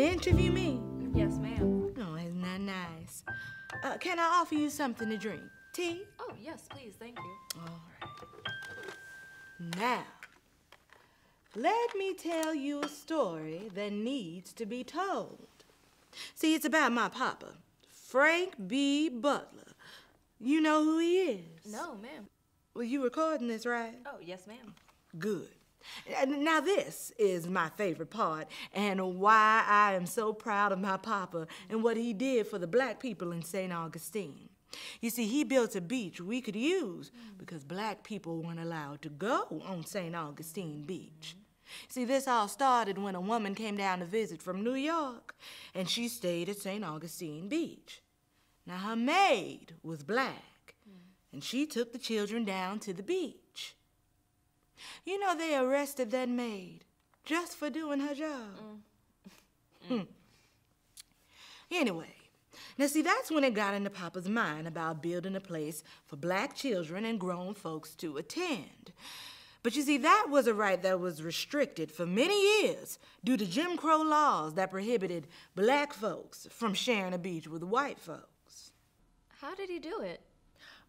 to interview me? Yes, ma'am. Oh, isn't that nice? Can I offer you something to drink? Tea? Oh, yes, please, thank you. All right. Now, let me tell you a story that needs to be told. See, it's about my papa, Frank B. Butler. You know who he is? No, ma'am. Well, you recording this, right? Oh, yes, ma'am. Good. Now, this is my favorite part and why I am so proud of my papa and what he did for the black people in St. Augustine. You see, he built a beach we could use because black people weren't allowed to go on St. Augustine Beach. See, this all started when a woman came down to visit from New York, and she stayed at St. Augustine Beach. Now, her maid was black, and she took the children down to the beach. You know, they arrested that maid just for doing her job. Anyway, now see, that's when it got into Papa's mind about building a place for black children and grown folks to attend. But you see, that was a right that was restricted for many years due to Jim Crow laws that prohibited black folks from sharing a beach with white folks. How did he do it?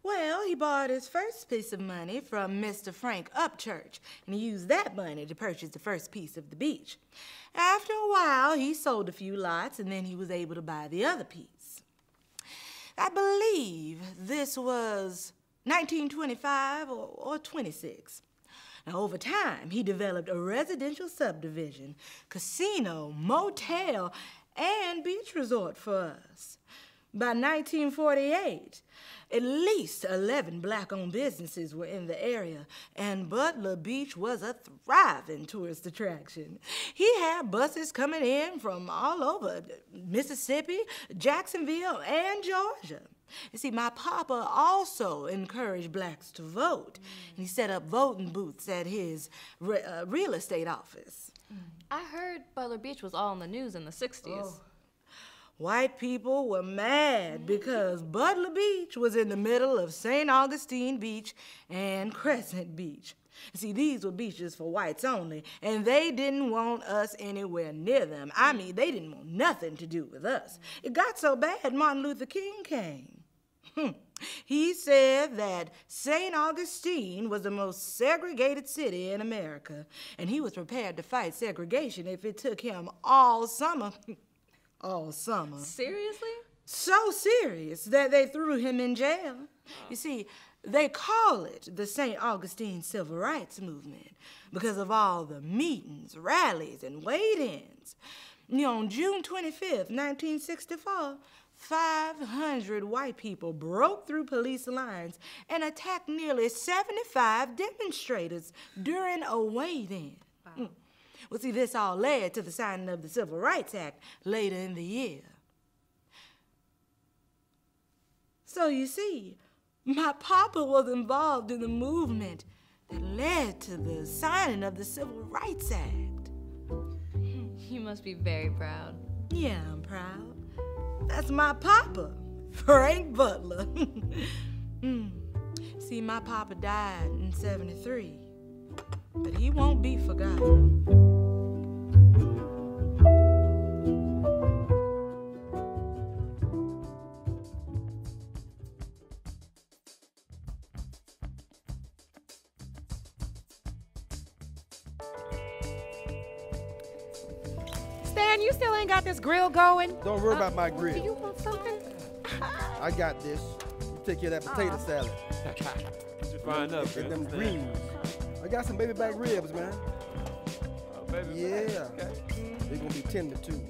Well, he borrowed his first piece of money from Mr. Frank Upchurch, and he used that money to purchase the first piece of the beach. After a while, he sold a few lots, and then he was able to buy the other piece. I believe this was 1925 or 26. Now, over time, he developed a residential subdivision, casino, motel, and beach resort for us. By 1948, at least 11 black-owned businesses were in the area, and Butler Beach was a thriving tourist attraction. He had buses coming in from all over Mississippi, Jacksonville, and Georgia. You see, my papa also encouraged blacks to vote. And he set up voting booths at his real estate office. I heard Butler Beach was all in the news in the 60s. Oh. White people were mad because Butler Beach was in the middle of St. Augustine Beach and Crescent Beach. See, these were beaches for whites only, and they didn't want us anywhere near them. I mean, they didn't want nothing to do with us. It got so bad, Martin Luther King came. He said that St. Augustine was the most segregated city in America, and he was prepared to fight segregation if it took him all summer. All summer. Seriously? So serious that they threw him in jail. You see, they call it the St. Augustine Civil Rights Movement because of all the meetings, rallies, and wait-ins. You know, on June 25th, 1964, 500 white people broke through police lines and attacked nearly 75 demonstrators during a wait-in. Wow. Well, see, this all led to the signing of the Civil Rights Act later in the year. So you see, my papa was involved in the movement that led to the signing of the Civil Rights Act. You must be very proud. Yeah, I'm proud. That's my papa, Frank Butler. See, my papa died in '73, but he won't be forgotten. Stan, you still ain't got this grill going? Don't worry about my grill. Do you want something? I got this. You take care of that potato salad. Did you find up, And man? them greens. I got some baby back ribs, man. Oh, baby. Yeah. Okay. They're gonna be tender too.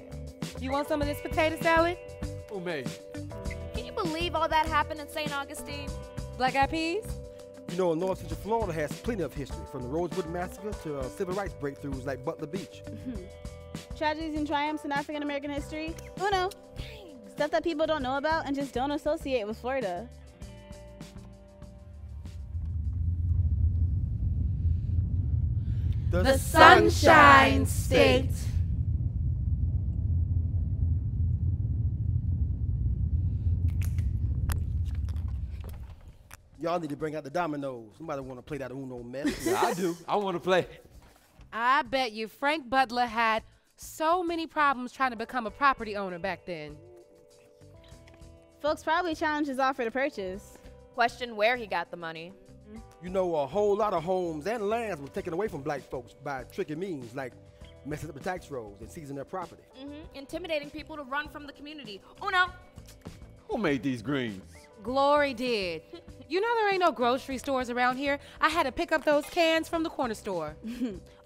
You want some of this potato salad? Who made? Can you believe all that happened in St. Augustine? Black eyed peas? You know, North Central Florida has plenty of history, from the Rosewood Massacre to civil rights breakthroughs like Butler Beach. Tragedies and triumphs in African American history? Uno. Stuff that people don't know about and just don't associate with Florida. The Sunshine State. Y'all need to bring out the dominoes. Somebody want to play that Uno mess. Yeah, I do. I want to play. I bet you Frank Butler had So many problems trying to become a property owner back then. Folks probably challenged his offer to purchase. Question where he got the money. You know, a whole lot of homes and lands were taken away from black folks by tricky means like messing up the tax rolls and seizing their property. Intimidating people to run from the community. Oh no. Who made these greens? Glory did. You know there ain't no grocery stores around here. I had to pick up those cans from the corner store.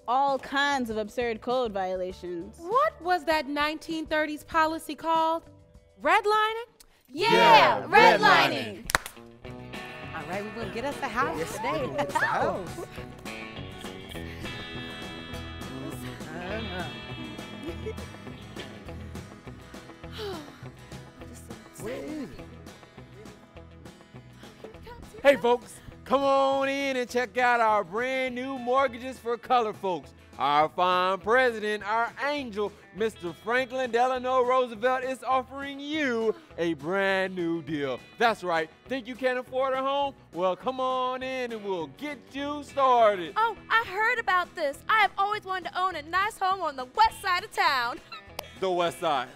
All kinds of absurd code violations. What was that 1930s policy called? Redlining? Yeah, redlining. All right, we're gonna get us the house today. It's the house. Where is it? Hey, folks, come on in and check out our brand new Mortgages for Color Folks. Our fine president, our angel, Mr. Franklin Delano Roosevelt, is offering you a brand new deal. That's right. Think you can't afford a home? Well, come on in and we'll get you started. Oh, I heard about this. I have always wanted to own a nice home on the west side of town. The West Side.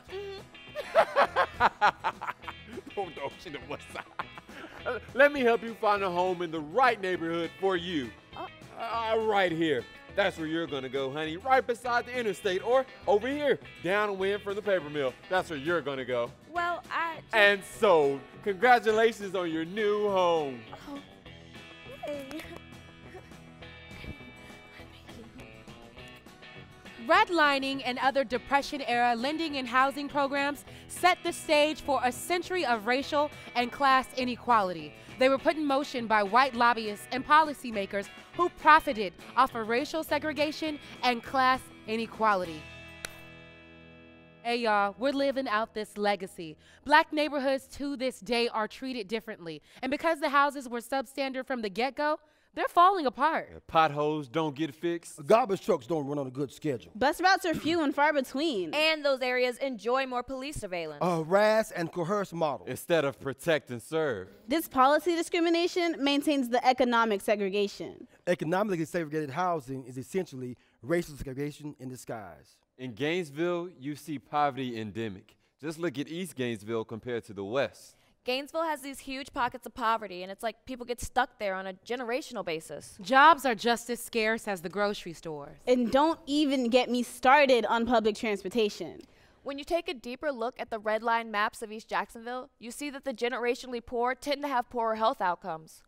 Oh, no, she the West Side. Let me help you find a home in the right neighborhood for you. Right here. That's where you're gonna go, honey, right beside the interstate, or over here, downwind from the paper mill. That's where you're gonna go. Well, And sold. Congratulations on your new home. Oh, yay. Redlining and other Depression-era lending and housing programs set the stage for a century of racial and class inequality. They were put in motion by white lobbyists and policymakers who profited off of racial segregation and class inequality. Hey y'all, we're living out this legacy. Black neighborhoods to this day are treated differently. And because the houses were substandard from the get-go, they're falling apart. Potholes don't get fixed. Garbage trucks don't run on a good schedule. Bus routes are few and far between. And those areas enjoy more police surveillance. A harass and coerce model. Instead of protect and serve. This policy discrimination maintains the economic segregation. Economically segregated housing is essentially racial segregation in disguise. In Gainesville, you see poverty endemic. Just look at East Gainesville compared to the West. Gainesville has these huge pockets of poverty, and it's like people get stuck there on a generational basis. Jobs are just as scarce as the grocery stores. And don't even get me started on public transportation. When you take a deeper look at the red line maps of East Jacksonville, you see that the generationally poor tend to have poorer health outcomes.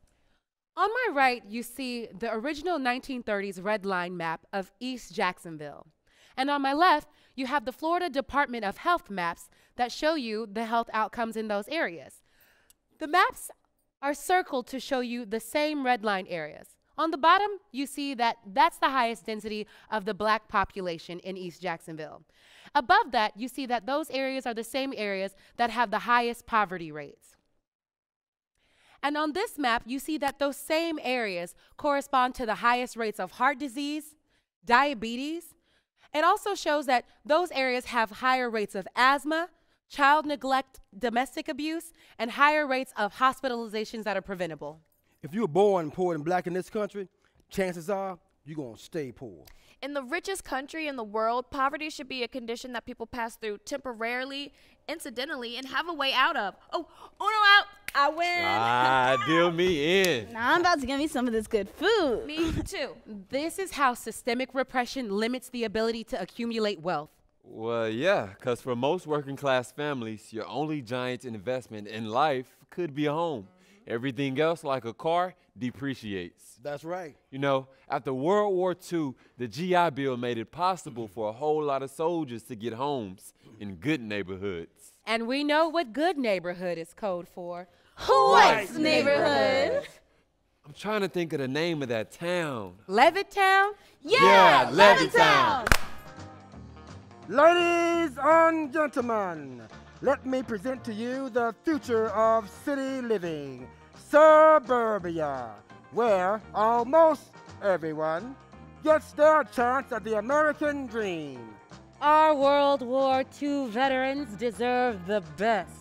On my right, you see the original 1930s red line map of East Jacksonville. And on my left, you have the Florida Department of Health maps that show you the health outcomes in those areas. The maps are circled to show you the same red line areas. On the bottom, you see that that's the highest density of the black population in East Jacksonville. Above that, you see that those areas are the same areas that have the highest poverty rates. And on this map, you see that those same areas correspond to the highest rates of heart disease, diabetes. It also shows that those areas have higher rates of asthma, child neglect, domestic abuse, and higher rates of hospitalizations that are preventable. If you were born poor and black in this country, chances are you're going to stay poor. In the richest country in the world, poverty should be a condition that people pass through temporarily, incidentally, and have a way out of. Oh, Uno out. I win. Deal me in. Now I'm about to get me some of this good food. Me too. This is how systemic repression limits the ability to accumulate wealth. Well, yeah, because for most working class families, your only giant investment in life could be a home. Everything else, like a car, depreciates. That's right. You know, after World War II, the GI Bill made it possible for a whole lot of soldiers to get homes in good neighborhoods. And we know what good neighborhood is code for. White neighborhood. I'm trying to think of the name of that town. Levittown? Yeah, Levittown. Ladies and gentlemen, let me present to you the future of city living, suburbia, where almost everyone gets their chance at the American dream. Our World War II veterans deserve the best.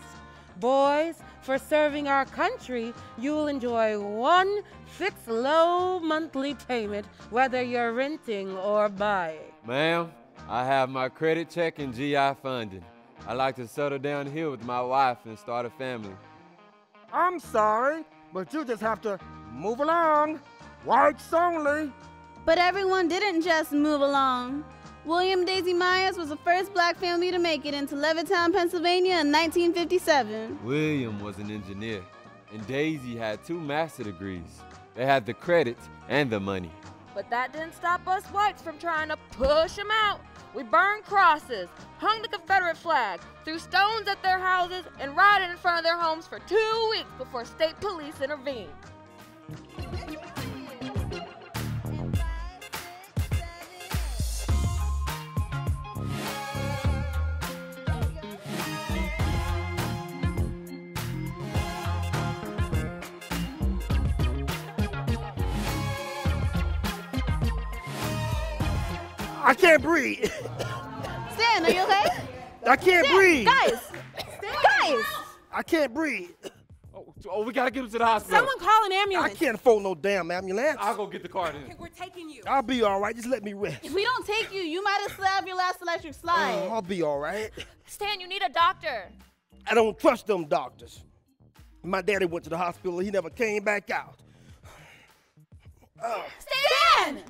Boys, for serving our country, you'll enjoy one fixed low monthly payment, whether you're renting or buying. Ma'am, I have my credit check and GI funding. I like to settle down here with my wife and start a family. I'm sorry, but you just have to move along. Whites only. But everyone didn't just move along. William Daisy Myers was the first black family to make it into Levittown, Pennsylvania in 1957. William was an engineer, and Daisy had 2 master's degrees. They had the credit and the money. But that didn't stop us whites from trying to push them out. We burned crosses, hung the Confederate flag, threw stones at their houses, and rioted in front of their homes for 2 weeks before state police intervened. I can't breathe. Stan, are you okay? I can't breathe. Guys! Guys! I can't breathe. Oh, we gotta get him to the hospital. Someone call an I ambulance. can't afford no damn ambulance. I'll go get the car then. Okay, we're taking you. I'll be all right. Just let me rest. If we don't take you, you might have slapped your last electric slide. I'll be all right. Stan, you need a doctor. I don't trust them doctors. My daddy went to the hospital. He never came back out. Stan!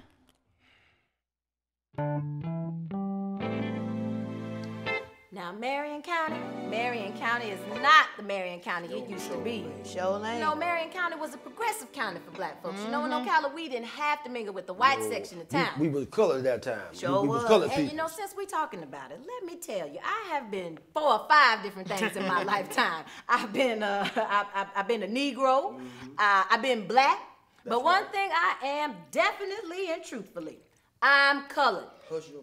Now, Marion County is not the Marion County it used to be. Sure You know, Marion County was a progressive county for black folks. You know, in Ocala, we didn't have to mingle with the white section of town. We was colored at that time. Sure we was was. colored And people. you know, since we talking about it, let me tell you, I have been 4 or 5 different things in my lifetime. I've been a Negro, I've been black, but one thing I am definitely and truthfully, I'm colored.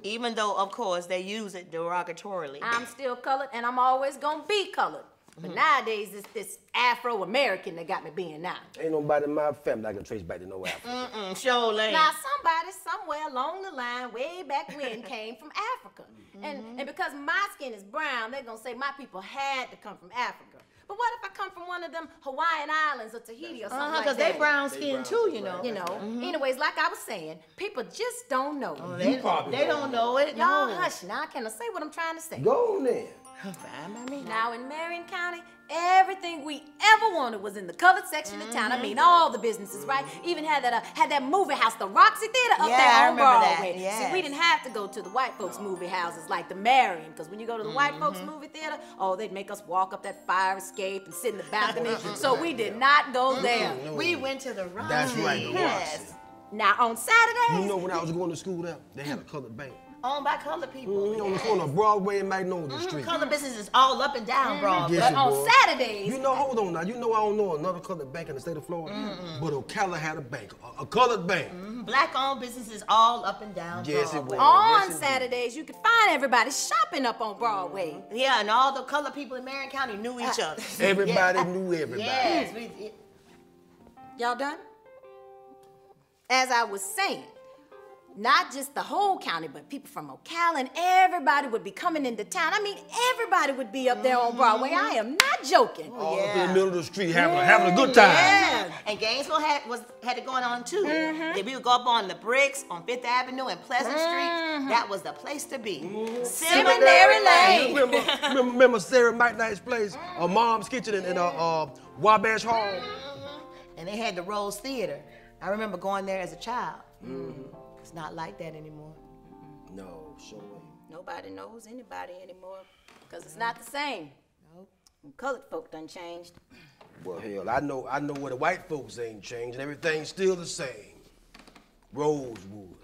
Even though, of course, they use it derogatorily. I'm still colored, and I'm always gonna be colored. But nowadays, it's this Afro-American that got me being now. Ain't nobody in my family I can trace back to no Africa. Sure, lady. Now, somebody somewhere along the line, way back when, came from Africa. And because my skin is brown, they're gonna say my people had to come from Africa. But what if I come from one of them Hawaiian Islands or Tahiti or something like Because that? they brown skin too, you know. You know, anyways, like I was saying, people just don't know. They don't know it. Y'all no. hush now, can I say what I'm trying to say? Go on then. Fine by me. Now in Marion County, everything we ever wanted was in the colored section of town. I mean, all the businesses, right? Even had that movie house, the Roxy Theater up Yeah, there I on remember that, Broadway. yes. See, we didn't have to go to the white folks' movie houses like the Marion, because when you go to the white folks' movie theater, oh, they'd make us walk up that fire escape and sit in the balcony. So we did not go there. We went to the Roxy. That's right, the Yes. Now on Saturdays, You know when I was going to school there, they had a colored bank. Owned by colored people. On the corner of Broadway and Magnolia Street. Color business is all up and down Broadway. Yes, but it on was. Saturdays, You know, hold on now. You know I don't know another colored bank in the state of Florida. But Ocala had a bank, a colored bank. Black-owned businesses all up and down Yes, it Broadway. was. on Yes, it Saturdays, you could find everybody shopping up on Broadway. Yeah, and all the colored people in Marion County knew each other. Everybody knew everybody. Yes. Y'all done? As I was saying, not just the whole county, but people from Ocala and everybody would be coming into town. I mean, everybody would be up there on Broadway. I am not joking. All up in the middle of the street having a good time. Yeah. And Gainesville had it going on too. If we would go up on the Bricks on 5th Avenue and Pleasant Street, that was the place to be. Seminary Lane. Remember Sarah Mike Knight's place, Mom's Kitchen in Wabash Hall? And they had the Rose Theater. I remember going there as a child. It's not like that anymore. No, sure ain't. Nobody knows anybody anymore because it's not the same. Nope. Colored folk done changed. Well, hell, I know where the white folks ain't changed and everything's still the same. Rosewood.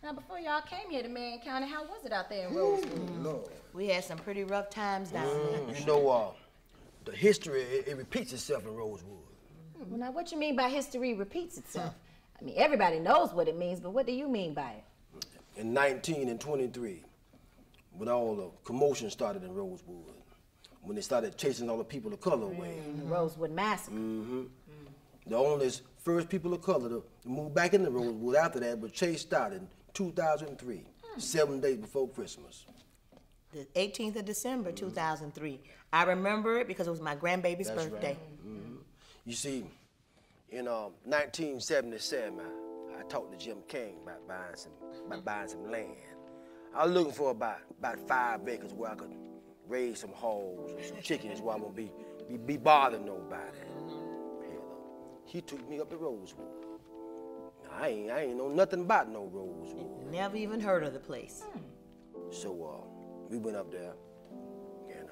Now, before y'all came here to Marion County, how was it out there in Rosewood? Lord. We had some pretty rough times down there. You know, the history, it repeats itself in Rosewood. Well, now, what you mean by history repeats itself? I mean, everybody knows what it means, but what do you mean by it? In 1923, when all the commotion started in Rosewood, when they started chasing all the people of color away, The Rosewood Massacre. the only first people of color to move back into Rosewood after that was Chase started in 2003, 7 days before Christmas. The 18th of December, 2003. I remember it because it was my grandbaby's That's birthday. right. You see, in 1977, I talked to Jim King about buying some land. I was looking for about 5 acres where I could raise some hogs or some chickens where I won't be bothering nobody. Hell, he took me up to Rosewood. I ain't know nothing about no Rosewood. Never even heard of the place. So we went up there and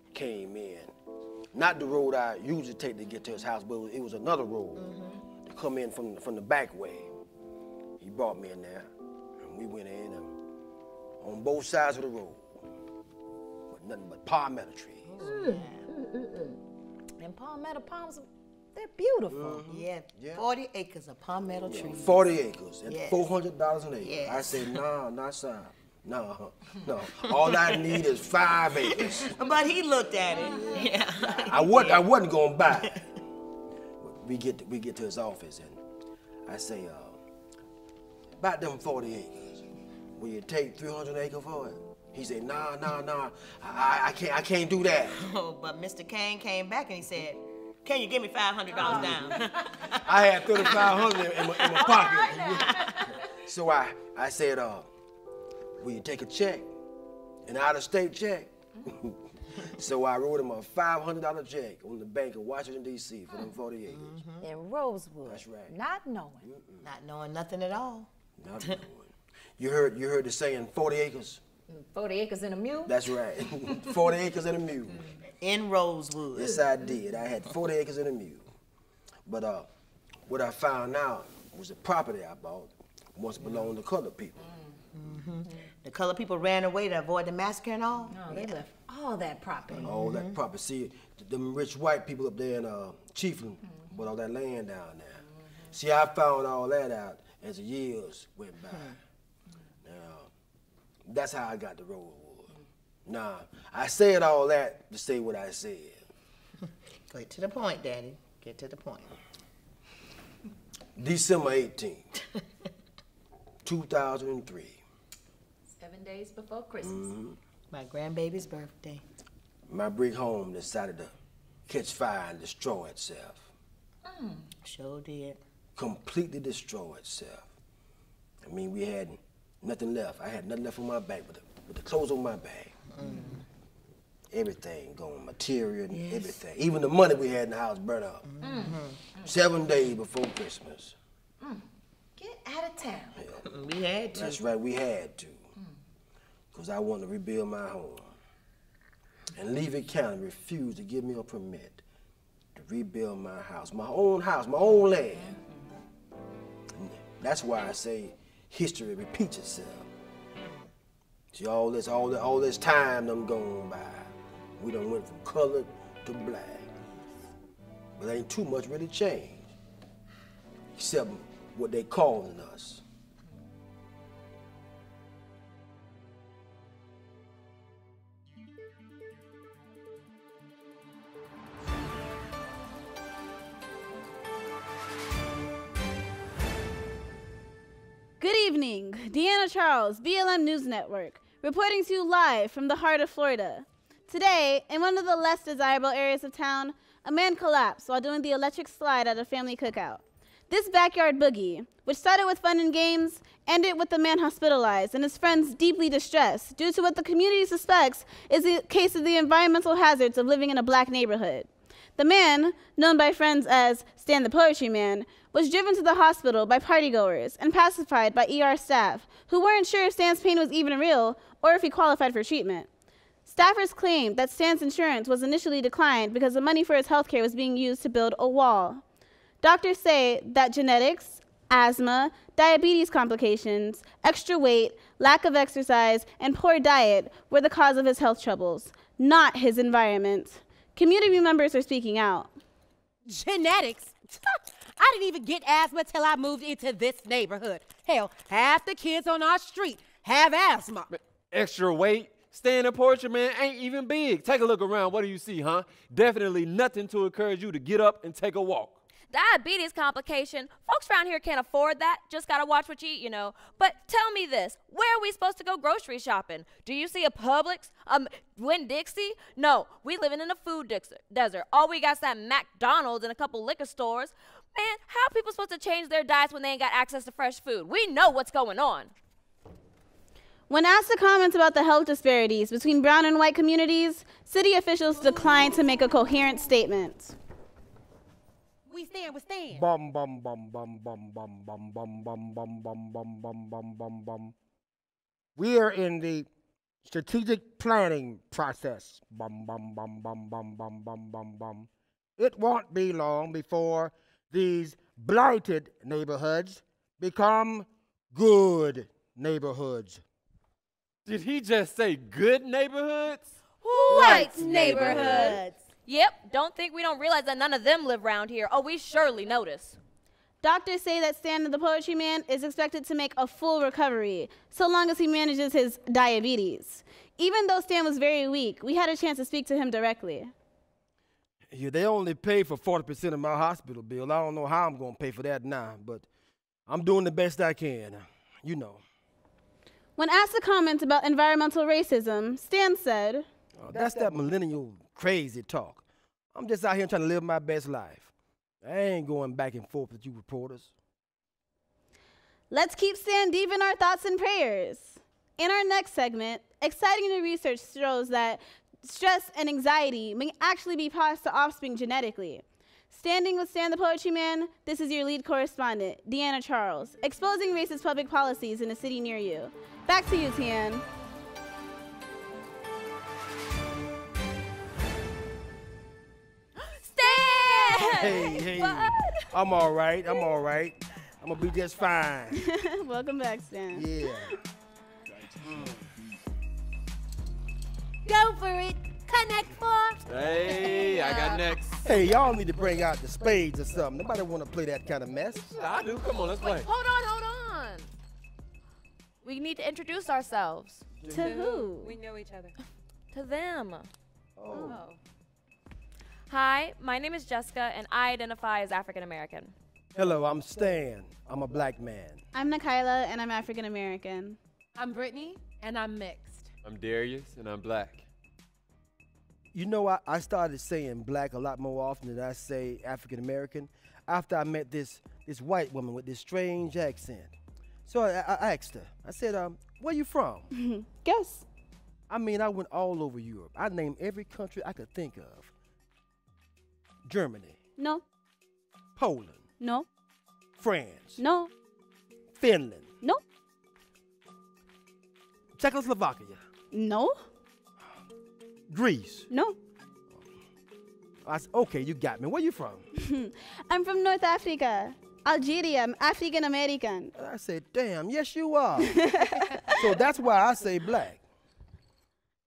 we came in. Not the road I usually take to get to his house, but it was another road to come in from the back way. He brought me in there, and we went in on both sides of the road, with nothing but palmetto trees. And palmetto palms, they're beautiful. Yeah, 40 acres of palmetto trees. 40 acres at Yes. $400 an acre. Yes. I said, no, not son. No. All I need is 5 acres. But he looked at it. Yeah. I wasn't gonna buy it. We get to his office and I say, about them 40 acres, will you take 300 acres for it? He said, nah, I can't do that. Oh, but Mr. Kane came back and he said, can you give me $500 down? I had $3,500 in my pocket. So I said, will you take a check, an out-of-state check? So I wrote him a $500 check on the Bank of Washington, D.C. for them 40 acres. In Rosewood. That's right. Not knowing. Not knowing nothing at all. Not knowing. You heard the saying 40 acres? 40 acres in a mule? That's right. 40 acres and a mule. In Rosewood. Yes, I did. I had 40 acres and a mule. But what I found out was the property I bought once belonged to colored people. The colored people ran away to avoid the massacre and all? No, they left all that property. All that property. See, them rich white people up there in Chiefland bought all that land down there. See, I found all that out as the years went by. Now, that's how I got to Rosewood. Nah, I said all that to say what I said. Get to the point, Daddy. Get to the point. December 18th, 2003. 7 days before Christmas. My grandbaby's birthday. My brick home decided to catch fire and destroy itself. Sure did. Completely destroy itself. I mean, we had nothing left. I had nothing left on my back but the clothes on my back. Everything gone, material and everything. Even the money we had in the house burnt up. 7 days before Christmas. Get out of town. We had to. That's right, we had to. Because I wanted to rebuild my home. And Levy County refused to give me a permit to rebuild my house, my own land. That's why I say history repeats itself. See, all this time done gone by. We done went from colored to black. But ain't too much really changed, except what they calling us. Good evening, Deanna Charles, BLM News Network, reporting to you live from the heart of Florida. Today, in one of the less desirable areas of town, a man collapsed while doing the electric slide at a family cookout. This backyard boogie, which started with fun and games, ended with the man hospitalized and his friends deeply distressed due to what the community suspects is a case of the environmental hazards of living in a black neighborhood. The man, known by friends as Stan the Poetry Man, was driven to the hospital by partygoers and pacified by ER staff, who weren't sure if Stan's pain was even real or if he qualified for treatment. Staffers claimed that Stan's insurance was initially declined because the money for his health care was being used to build a wall. Doctors say that genetics, asthma, diabetes complications, extra weight, lack of exercise, and poor diet were the cause of his health troubles, not his environment. Community members are speaking out. Genetics? I didn't even get asthma till I moved into this neighborhood. Hell, half the kids on our street have asthma. Extra weight? Staying in Poetry Man ain't even big. Take a look around. What do you see, huh? Definitely nothing to encourage you to get up and take a walk. Diabetes complication. Folks around here can't afford that. Just gotta watch what you eat, you know. But tell me this, where are we supposed to go grocery shopping? Do you see a Publix? Winn-Dixie? No, we living in a food desert. All we got's that McDonald's and a couple liquor stores. Man, how are people supposed to change their diets when they ain't got access to fresh food? We know what's going on. When asked to comment about the health disparities between brown and white communities, city officials declined to make a coherent statement. We stand. Bum bum bum bum bum bum bum bum bum bum bum bum bum bum bum bum. We are in the strategic planning process. Bum bum bum bum bum bum bum bum bum. It won't be long before these blighted neighborhoods become good neighborhoods. Did he just say good neighborhoods? White neighborhoods. Yep, don't think we don't realize that none of them live around here. Oh, we surely notice. Doctors say that Stan the Poetry Man is expected to make a full recovery, so long as he manages his diabetes. Even though Stan was very weak, we had a chance to speak to him directly. Yeah, they only pay for 40% of my hospital bill. I don't know how I'm going to pay for that now, but I'm doing the best I can. You know. When asked to comment about environmental racism, Stan said, That's that millennial crazy talk. I'm just out here trying to live my best life. I ain't going back and forth with you reporters. Let's keep Stan deep in our thoughts and prayers. In our next segment, exciting new research shows that stress and anxiety may actually be passed to offspring genetically. Standing with Stan the Poetry Man, this is your lead correspondent, Deanna Charles, exposing racist public policies in a city near you. Back to you, Tian. Stan! Hey, I'm all right. I'm going to be just fine. Welcome back, Stan. Yeah. Go for it. Connect four. Hey, I got next. Hey, y'all need to bring out the spades or something. Nobody want to play that kind of mess. I do. Come on, let's play. Hold on. We need to introduce ourselves. To who? We know each other. To them. Oh. Hi, my name is Jessica, and I identify as African American. Hello, I'm Stan. I'm a black man. I'm Nikayla, and I'm African American. I'm Brittany, and I'm mixed. I'm Darius, and I'm black. You know, I started saying black a lot more often than I say African American after I met this white woman with this strange accent. So I asked her, I said, where you from? Guess. I mean, I went all over Europe. I named every country I could think of. Germany. No. Poland. No. France. No. Finland. No. Czechoslovakia. No. Greece. No. Okay, you got me. Where you from? I'm from North Africa. Algeria. I'm African American. I said, damn, yes you are. So that's why I say black.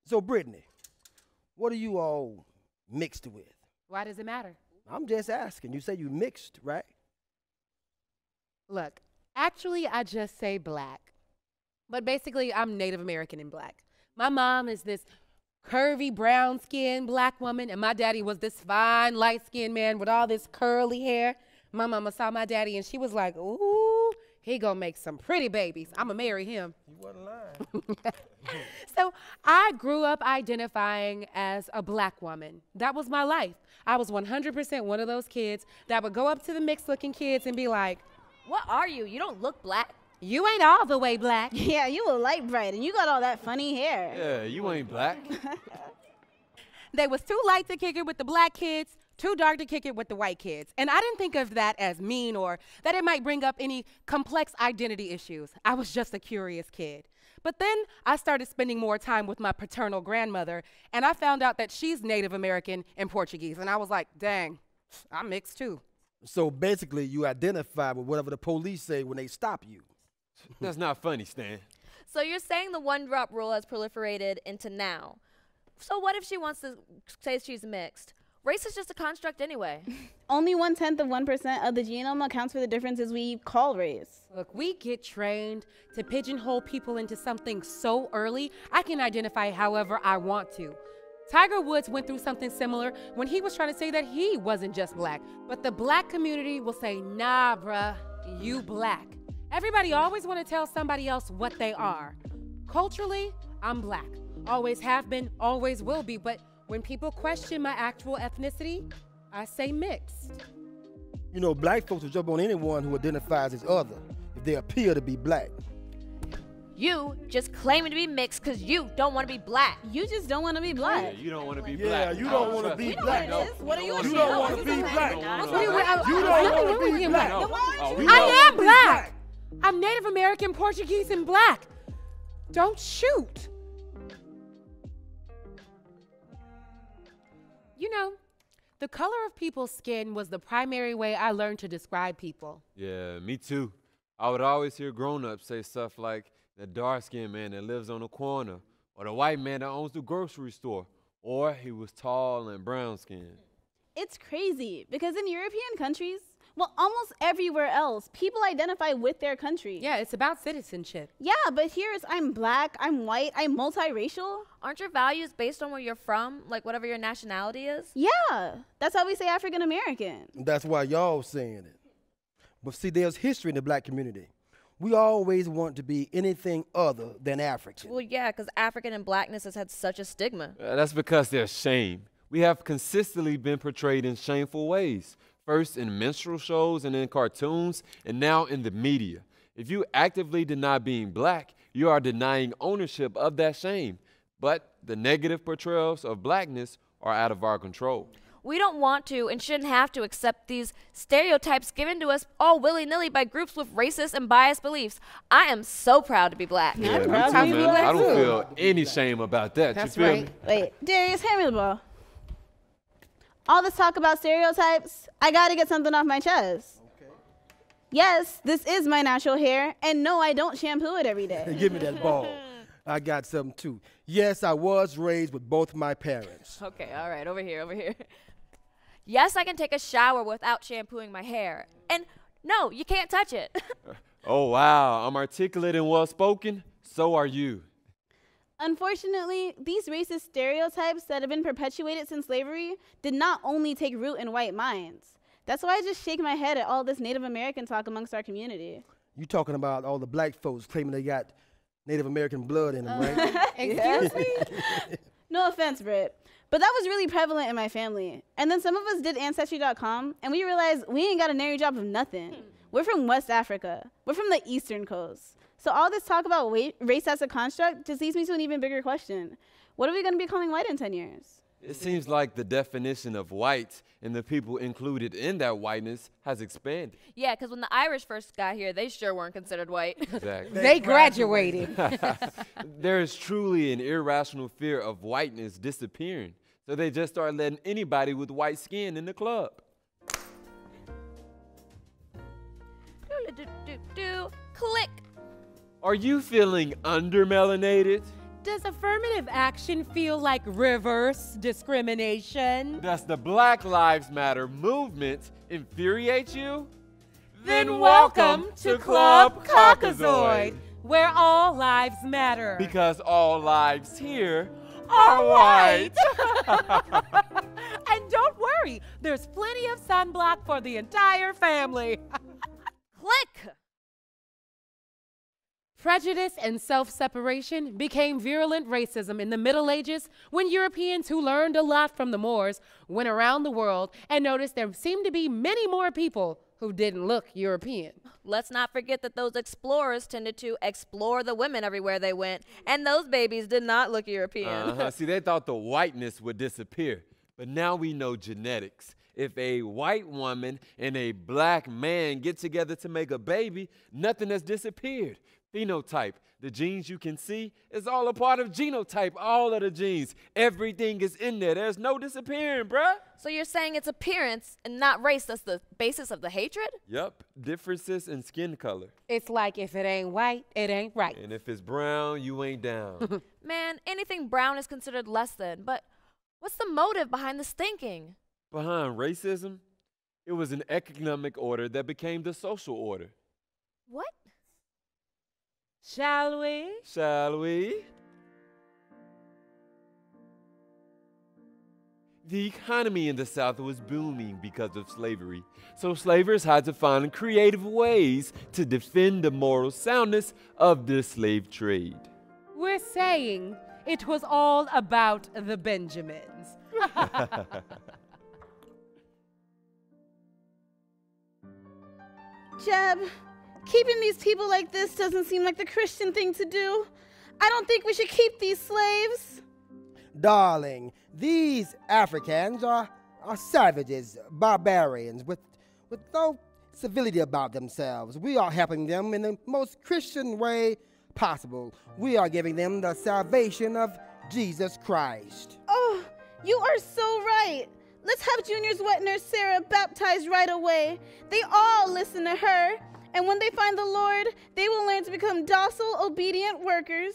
So Brittany, what are you all mixed with? Why does it matter? I'm just asking. You say you mixed, right? Look, actually, I just say black. But basically, I'm Native American and black. My mom is this curvy, brown-skinned black woman, and my daddy was this fine, light-skinned man with all this curly hair. My mama saw my daddy, and she was like, ooh, he gonna make some pretty babies. I'ma marry him. You wasn't lying. So I grew up identifying as a black woman. That was my life. I was 100% one of those kids that would go up to the mixed-looking kids and be like, What are you? You don't look black. you ain't all the way black. Yeah, you a light bright, and you got all that funny hair. Yeah, you ain't black. They was too light to kick it with the black kids, too dark to kick it with the white kids. And I didn't think of that as mean or that it might bring up any complex identity issues. I was just a curious kid. But then I started spending more time with my paternal grandmother, and I found out that she's Native American and Portuguese. And I was like, dang, I'm mixed too. So basically, you identify with whatever the police say when they stop you. That's not funny, Stan. So you're saying the one-drop rule has proliferated into now. So what if she wants to say she's mixed? Race is just a construct anyway. Only 0.1% of the genome accounts for the differences we call race. Look, we get trained to pigeonhole people into something so early, I can identify however I want to. Tiger Woods went through something similar when he was trying to say that he wasn't just black, but the black community will say, nah, bruh, you black. Everybody always want to tell somebody else what they are. Culturally, I'm black. Always have been, always will be, but when people question my actual ethnicity, I say mixed. You know, black folks will jump on anyone who identifies as other if they appear to be black. You just claiming to be mixed because you don't want to be black. You just don't want to be black. Yeah, you don't want to be Yeah, black. you don't want to be black. What it is? What are you You don't want to be black. You You don't want to be black. I am black. I'm Native American, Portuguese, and black. Don't shoot. You know, the color of people's skin was the primary way I learned to describe people. Yeah, me too. I would always hear grown-ups say stuff like the dark-skinned man that lives on the corner, or the white man that owns the grocery store, or he was tall and brown-skinned. It's crazy because in European countries, well, almost everywhere else, people identify with their country. Yeah, it's about citizenship. Yeah, but here it's I'm black, I'm white, I'm multiracial. Aren't your values based on where you're from, like whatever your nationality is? Yeah, that's how we say African American. That's why y'all saying it. But see, there's history in the black community. We always want to be anything other than African. Well, yeah, because African and blackness has had such a stigma. That's because there's shame. We have consistently been portrayed in shameful ways. First in minstrel shows and in cartoons, and now in the media. If you actively deny being black, you are denying ownership of that shame. But the negative portrayals of blackness are out of our control. We don't want to and shouldn't have to accept these stereotypes given to us all willy-nilly by groups with racist and biased beliefs. I am so proud to be black. Yeah, me too, proud to be man. black I don't too. feel any shame about that. That's you feel right. me? Wait, Darius, hand me the ball. All this talk about stereotypes, I gotta get something off my chest. Okay. Yes, this is my natural hair, and no, I don't shampoo it every day. Give me that ball. I got something too. Yes, I was raised with both my parents. Okay, all right, over here, over here. Yes, I can take a shower without shampooing my hair. And no, you can't touch it. Oh, wow. I'm articulate and well-spoken. So are you. Unfortunately, these racist stereotypes that have been perpetuated since slavery did not only take root in white minds. That's why I just shake my head at all this Native American talk amongst our community. You talking about all the black folks claiming they got Native American blood in them, right? Excuse me? No offense, Britt, but that was really prevalent in my family. And then some of us did Ancestry.com, and we realized we ain't got a nary job of nothing. We're from West Africa. We're from the Eastern Coast. So all this talk about race as a construct just leads me to an even bigger question. What are we going to be calling white in 10 years? It seems like the definition of white and the people included in that whiteness has expanded. Yeah, because when the Irish first got here, they sure weren't considered white. Exactly. They graduated. There is truly an irrational fear of whiteness disappearing. So they just start letting anybody with white skin in the club. Click. Are you feeling undermelanated? Does affirmative action feel like reverse discrimination? Does the Black Lives Matter movement infuriate you? Then welcome to Club Caucasoid, where all lives matter. Because all lives here are white. And don't worry, there's plenty of sunblock for the entire family. Click. Prejudice and self-separation became virulent racism in the Middle Ages when Europeans who learned a lot from the Moors went around the world and noticed there seemed to be many more people who didn't look European. Let's not forget that those explorers tended to explore the women everywhere they went, and those babies did not look European. See, they thought the whiteness would disappear, but now we know genetics. If a white woman and a black man get together to make a baby, nothing has disappeared. Phenotype, the genes you can see, is all a part of genotype, all of the genes. Everything is in there. There's no disappearing, bruh. So you're saying it's appearance and not race that's the basis of the hatred? Yep, differences in skin color. It's like if it ain't white, it ain't right. And if it's brown, you ain't down. Man, anything brown is considered less than, but what's the motive behind this thinking? Behind racism, it was an economic order that became the social order. What? Shall we? Shall we? The economy in the South was booming because of slavery, so slavers had to find creative ways to defend the moral soundness of the slave trade. We're saying it was all about the Benjamins. Jeb, Keeping these people like this doesn't seem like the Christian thing to do. I don't think we should keep these slaves. Darling, these Africans are savages, barbarians, with no civility about themselves. We are helping them in the most Christian way possible. We are giving them the salvation of Jesus Christ. Oh, you are so right. Let's have Junior's wet nurse Sarah baptized right away. They all listen to her, and when they find the Lord, they will learn to become docile, obedient workers.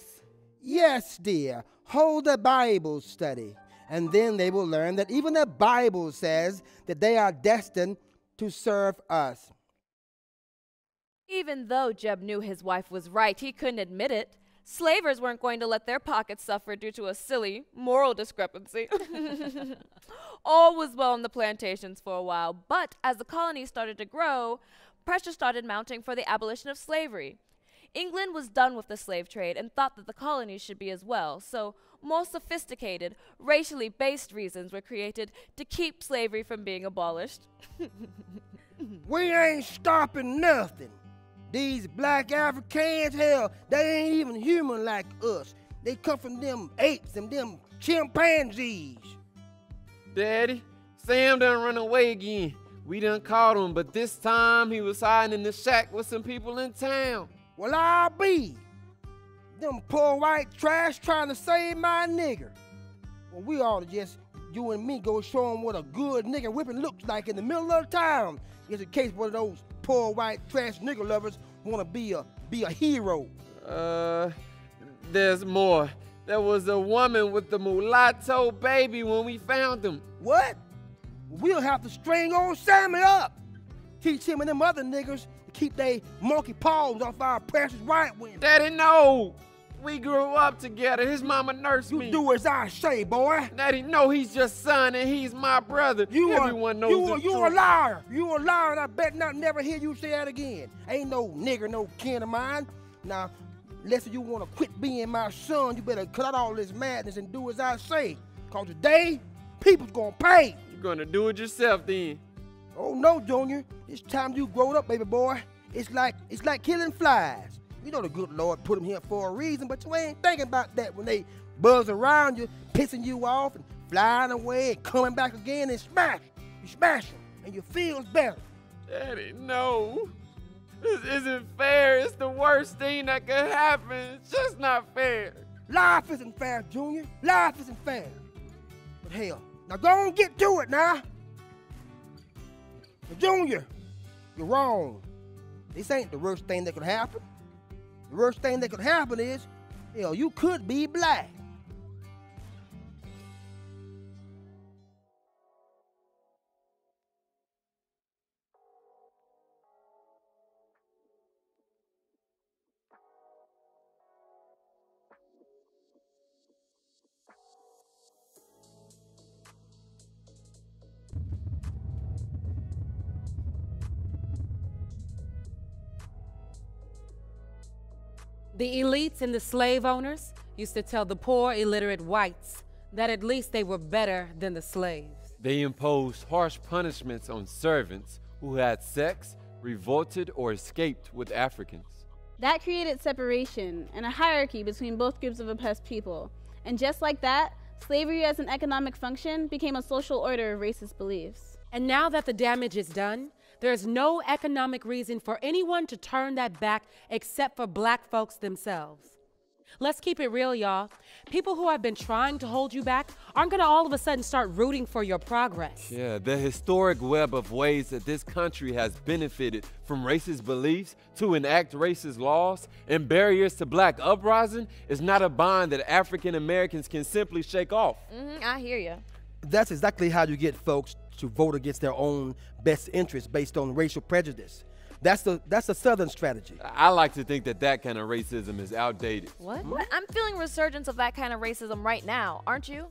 Yes, dear. Hold a Bible study, and then they will learn that even the Bible says that they are destined to serve us. Even though Jeb knew his wife was right, he couldn't admit it. Slavers weren't going to let their pockets suffer due to a silly moral discrepancy. All was well on the plantations for a while, but as the colonies started to grow, pressure started mounting for the abolition of slavery. England was done with the slave trade and thought that the colonies should be as well, so more sophisticated, racially based reasons were created to keep slavery from being abolished. We ain't stopping nothing. These black Africans, hell, they ain't even human like us. They come from them apes and them chimpanzees. Daddy, Sam done run away again. We done caught him, but this time he was hiding in the shack with some people in town. Well, I'll be. Them poor white trash trying to save my nigger. Well, we ought to just, you and me, go show them what a good nigger whipping looks like in the middle of town. Just in case one of those poor white trash nigger lovers want to be a hero. There's more. There was a woman with the mulatto baby when we found him. What? We'll have to string old Sammy up. Teach him and them other niggers to keep they monkey paws off our precious white women. Daddy, no. We grew up together. His mama nursed me. You do as I say, boy. Daddy, no, he's just son and he's my brother. Everyone knows the truth. You a liar. You a liar, and I bet not never hear you say that again. Ain't no nigger, no kin of mine. Now, unless you want to quit being my son, you better cut out all this madness and do as I say. Cause today, people's gonna pay. You're gonna do it yourself then. Oh no, Junior. It's time you growed up, baby boy. It's like killing flies. You know the good Lord put them here for a reason, but you ain't thinking about that when they buzz around you, pissing you off and flying away and coming back again and smash. You smash them and you feel better. Daddy, no. This isn't fair. It's the worst thing that could happen. It's just not fair. Life isn't fair, Junior. Life isn't fair. But hell, now go on get to it now. But Junior, you're wrong. This ain't the worst thing that could happen. The worst thing that could happen is, hell, you could be black. The elites and the slave owners used to tell the poor, illiterate whites that at least they were better than the slaves. They imposed harsh punishments on servants who had sex, revolted, or escaped with Africans. That created separation and a hierarchy between both groups of oppressed people. And just like that, slavery as an economic function became a social order of racist beliefs. And now that the damage is done, there is no economic reason for anyone to turn that back except for black folks themselves. Let's keep it real, y'all. People who have been trying to hold you back aren't gonna all of a sudden start rooting for your progress. Yeah, the historic web of ways that this country has benefited from racist beliefs to enact racist laws and barriers to black uprising is not a bond that African Americans can simply shake off. I hear you. That's exactly how you get folks to vote against their own best interests based on racial prejudice. That's the Southern strategy. I like to think that that kind of racism is outdated. What? I'm feeling resurgence of that kind of racism right now, aren't you?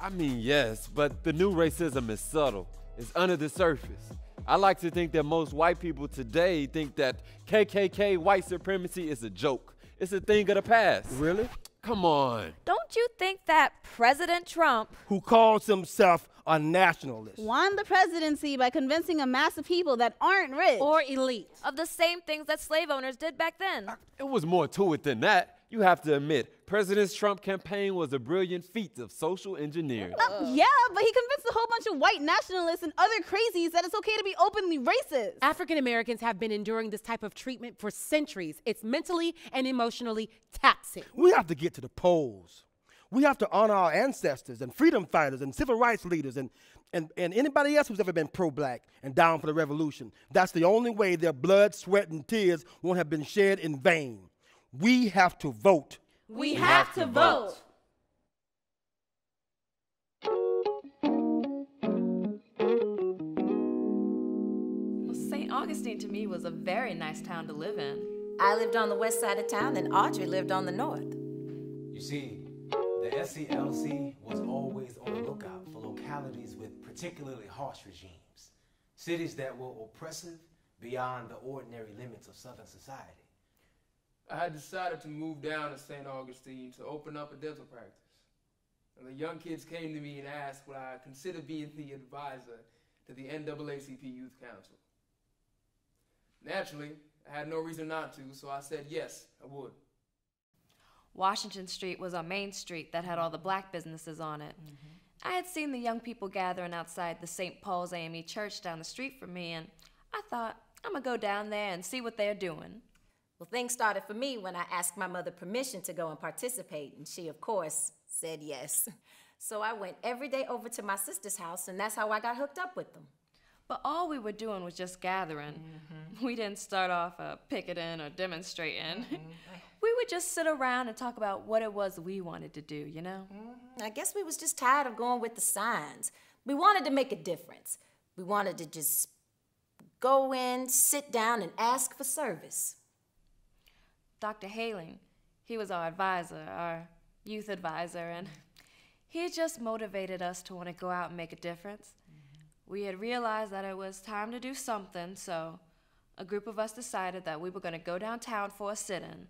I mean, yes, but the new racism is subtle. It's under the surface. I like to think that most white people today think that KKK white supremacy is a joke. It's a thing of the past. Really? Come on. Don't you think that President Trump, who calls himself a nationalist, won the presidency by convincing a mass of people that aren't rich Or elite. of the same things that slave owners did back then? It was more to it than that. You have to admit, President Trump's campaign was a brilliant feat of social engineering. Yeah, but he convinced a whole bunch of white nationalists and other crazies that it's okay to be openly racist. African Americans have been enduring this type of treatment for centuries. It's mentally and emotionally taxing. we have to get to the polls. We have to honor our ancestors and freedom fighters and civil rights leaders and anybody else who's ever been pro-black and down for the revolution. That's the only way their blood, sweat, and tears won't have been shed in vain. We have to vote. We have to vote. Well, St. Augustine to me was a very nice town to live in. I lived on the west side of town, and Audrey lived on the north. You see, the SCLC was always on the lookout for localities with particularly harsh regimes, cities that were oppressive beyond the ordinary limits of Southern society. I had decided to move down to St. Augustine to open up a dental practice. And the young kids came to me and asked would I consider being the advisor to the NAACP Youth Council. Naturally, I had no reason not to, so I said yes, I would. Washington Street was our main street that had all the black businesses on it. I had seen the young people gathering outside the St. Paul's AME church down the street from me, and I thought, I'm gonna go down there and see what they're doing. Well, things started for me when I asked my mother permission to go and participate, and she, of course, said yes. So I went every day over to my sister's house, and that's how I got hooked up with them. But all we were doing was just gathering. We didn't start off picketing or demonstrating. We would just sit around and talk about what it was we wanted to do, you know? I guess we was just tired of going with the signs. We wanted to make a difference. We wanted to just go in, sit down, and ask for service. Dr. Haling, he was our advisor, our youth advisor, and he just motivated us to want to go out and make a difference. We had realized that it was time to do something, so a group of us decided that we were going to go downtown for a sit-in.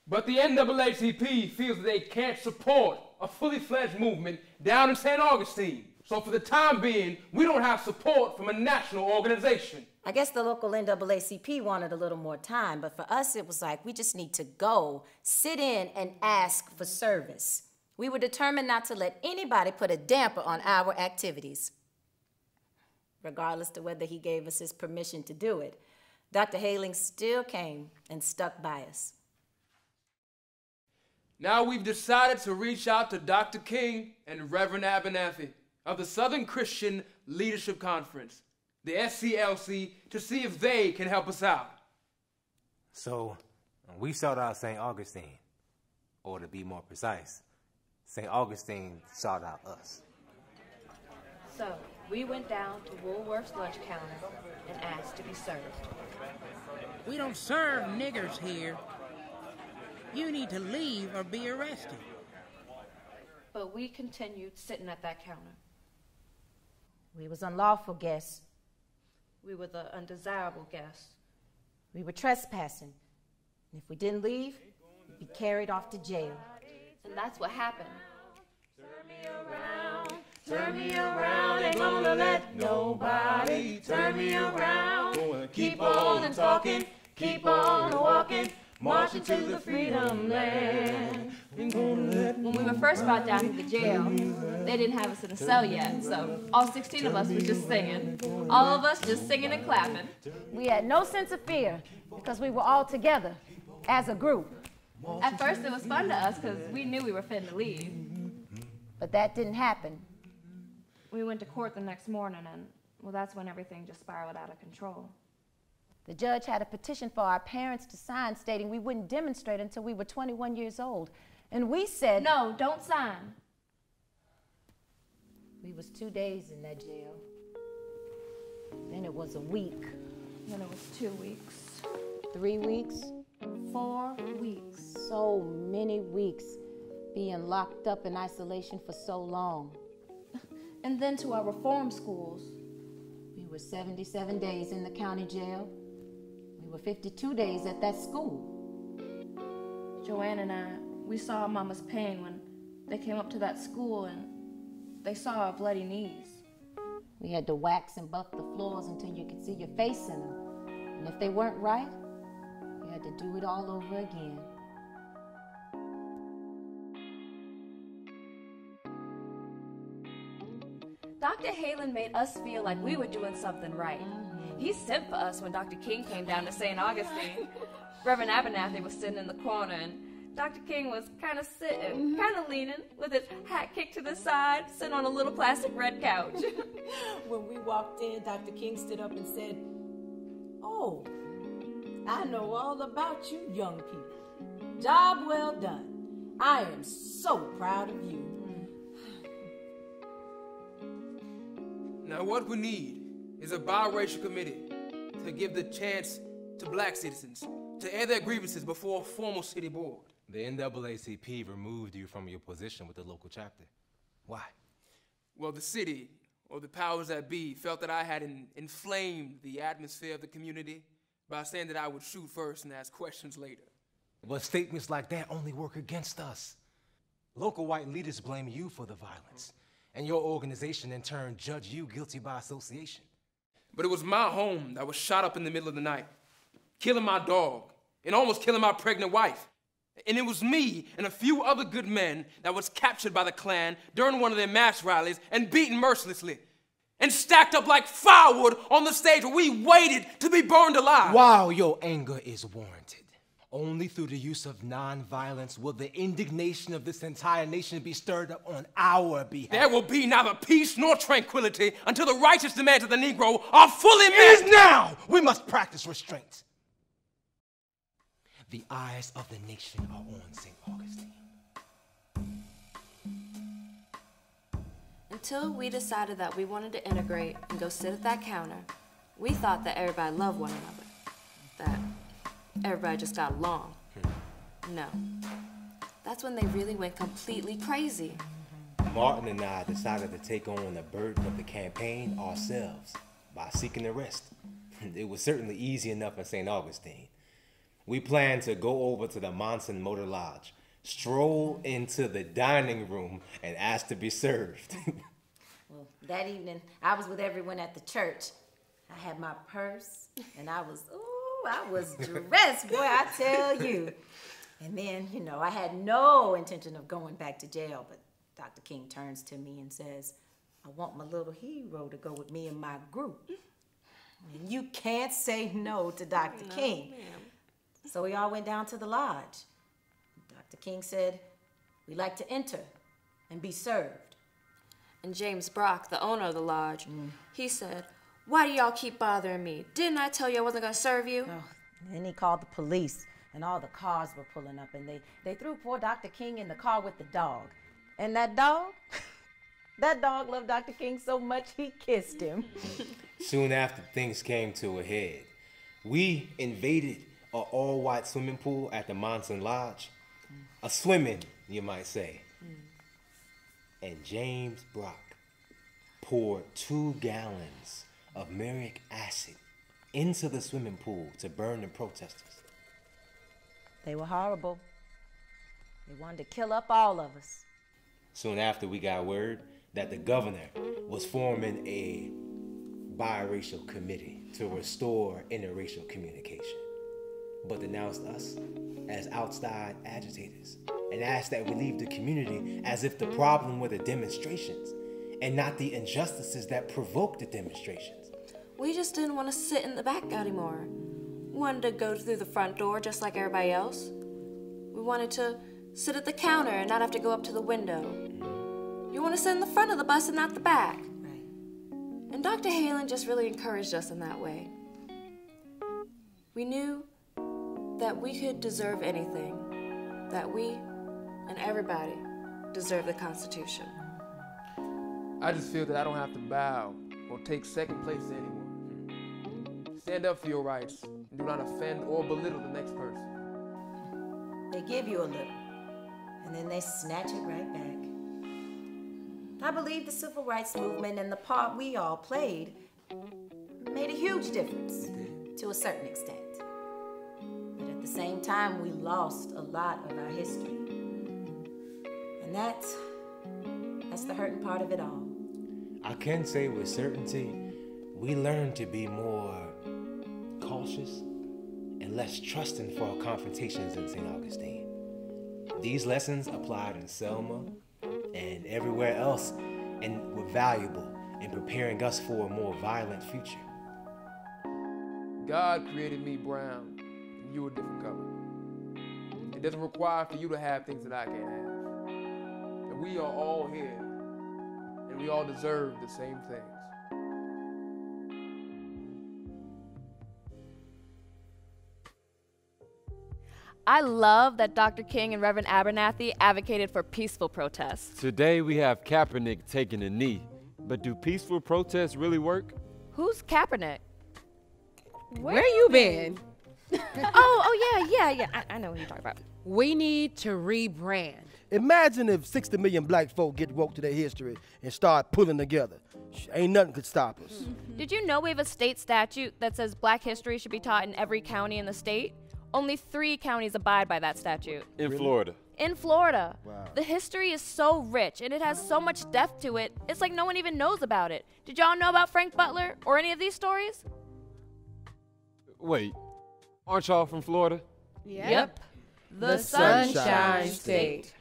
But the NAACP feels that they can't support a fully fledged movement down in St. Augustine. So for the time being, we don't have support from a national organization. I guess the local NAACP wanted a little more time, but for us it was like we just need to go, sit in, and ask for service. We were determined not to let anybody put a damper on our activities, regardless to whether he gave us his permission to do it. Dr. Haling still came and stuck by us. Now we've decided to reach out to Dr. King and Reverend Abernathy of the Southern Christian Leadership Conference, the SCLC, to see if they can help us out. So we sought out St. Augustine, or to be more precise, St. Augustine sought out us. So we went down to Woolworth's lunch counter and asked to be served. We don't serve niggers here. You need to leave or be arrested. But we continued sitting at that counter. We was unlawful guests. We were the undesirable guests. We were trespassing. And if we didn't leave, we'd be carried off to jail. And that's what happened. Turn me around, ain't gonna let nobody turn me around. Gonna keep on talking, keep on walking, marching to the freedom land. When we were first brought down to the jail, they didn't have us in a cell yet, so all 16 of us was just singing. All of us just singing and clapping. We had no sense of fear because we were all together as a group. At first it was fun to us because we knew we were fitting to leave. But that didn't happen. We went to court the next morning and, well, that's when everything just spiraled out of control. The judge had a petition for our parents to sign stating we wouldn't demonstrate until we were 21 years old. And we said, no, don't sign. We was 2 days in that jail. Then it was a week. Then it was 2 weeks. 3 weeks. 4 weeks. So many weeks being locked up in isolation for so long. And then to our reform schools. We were 77 days in the county jail. We were 52 days at that school. Joanne and I, we saw Mama's pain when they came up to that school and they saw our bloody knees. We had to wax and buff the floors until you could see your face in them. And if they weren't right, you had to do it all over again. Dr. Halen made us feel like we were doing something right. He sent for us when Dr. King came down to St. Augustine. Reverend Abernathy was sitting in the corner, and Dr. King was kind of sitting, kind of leaning, with his hat kicked to the side, sitting on a little plastic red couch. When we walked in, Dr. King stood up and said, "Oh, I know all about you young people. Job well done. I am so proud of you." Now what we need is a biracial committee to give the chance to black citizens to air their grievances before a formal city board. The NAACP removed you from your position with the local chapter. Why? Well, the city, or the powers that be, felt that I had inflamed the atmosphere of the community by saying that I would shoot first and ask questions later. But statements like that only work against us. Local white leaders blame you for the violence, and your organization in turn judge you guilty by association. But it was my home that was shot up in the middle of the night, killing my dog and almost killing my pregnant wife. And it was me and a few other good men that was captured by the Klan during one of their mass rallies and beaten mercilessly and stacked up like firewood on the stage where we waited to be burned alive. While your anger is warranted, only through the use of nonviolence will the indignation of this entire nation be stirred up on our behalf. There will be neither peace nor tranquility until the righteous demands of the Negro are fully met. It is now we must practice restraint. The eyes of the nation are on St. Augustine. Until we decided that we wanted to integrate and go sit at that counter, we thought that everybody loved one another, that everybody just got along. No. That's when they really went completely crazy. Martin and I decided to take on the burden of the campaign ourselves by seeking arrest. It was certainly easy enough in St. Augustine. We planned to go over to the Monson Motor Lodge, stroll into the dining room, and ask to be served. Well, that evening, I was with everyone at the church. I had my purse, and I was dressed, boy, I tell you. And then, you know, I had no intention of going back to jail, but Dr. King turns to me and says, "I want my little hero to go with me in my group." And you can't say no to Dr. King. Ma'am. So we all went down to the lodge. Dr. King said, "We'd like to enter and be served." And James Brock, the owner of the lodge, he said, "Why do y'all keep bothering me? Didn't I tell you I wasn't gonna serve you?" Oh, then he called the police, and all the cars were pulling up, and they threw poor Dr. King in the car with the dog. And that dog loved Dr. King so much he kissed him. Soon after things came to a head, we invaded an all-white swimming pool at the Monson Lodge. A swimming, you might say. And James Brock poured 2 gallons of muriatic acid into the swimming pool to burn the protesters. They were horrible. They wanted to kill up all of us. Soon after, we got word that the governor was forming a biracial committee to restore interracial communication, but denounced us as outside agitators and asked that we leave the community as if the problem were the demonstrations and not the injustices that provoked the demonstrations. We just didn't want to sit in the back anymore. We wanted to go through the front door just like everybody else. We wanted to sit at the counter and not have to go up to the window. You want to sit in the front of the bus and not the back. Right. And Dr. Halen just really encouraged us in that way. We knew that we could deserve anything, that we and everybody deserve the Constitution. I just feel that I don't have to bow or take second place to anyone. Stand up for your rights and do not offend or belittle the next person. They give you a little, and then they snatch it right back. I believe the civil rights movement and the part we all played made a huge difference to a certain extent. But at the same time, we lost a lot of our history. And that's the hurting part of it all. I can say with certainty, we learn to be more cautious and less trusting for our confrontations in St. Augustine. These lessons applied in Selma and everywhere else and were valuable in preparing us for a more violent future. God created me brown, and you a different color. It doesn't require for you to have things that I can't have. And we are all here, and we all deserve the same things. I love that Dr. King and Reverend Abernathy advocated for peaceful protests. Today we have Kaepernick taking a knee. But do peaceful protests really work? Who's Kaepernick? Where you been? yeah. I know what you're talking about. We need to rebrand. Imagine if 60 million black folk get woke to their history and start pulling together. Ain't nothing could stop us. Did you know we have a state statute that says black history should be taught in every county in the state? Only 3 counties abide by that statute. In Florida. In Florida. Wow. The history is so rich and it has so much depth to it, it's like no one even knows about it. Did y'all know about Frank Butler or any of these stories? Wait, aren't y'all from Florida? Yep. The Sunshine State.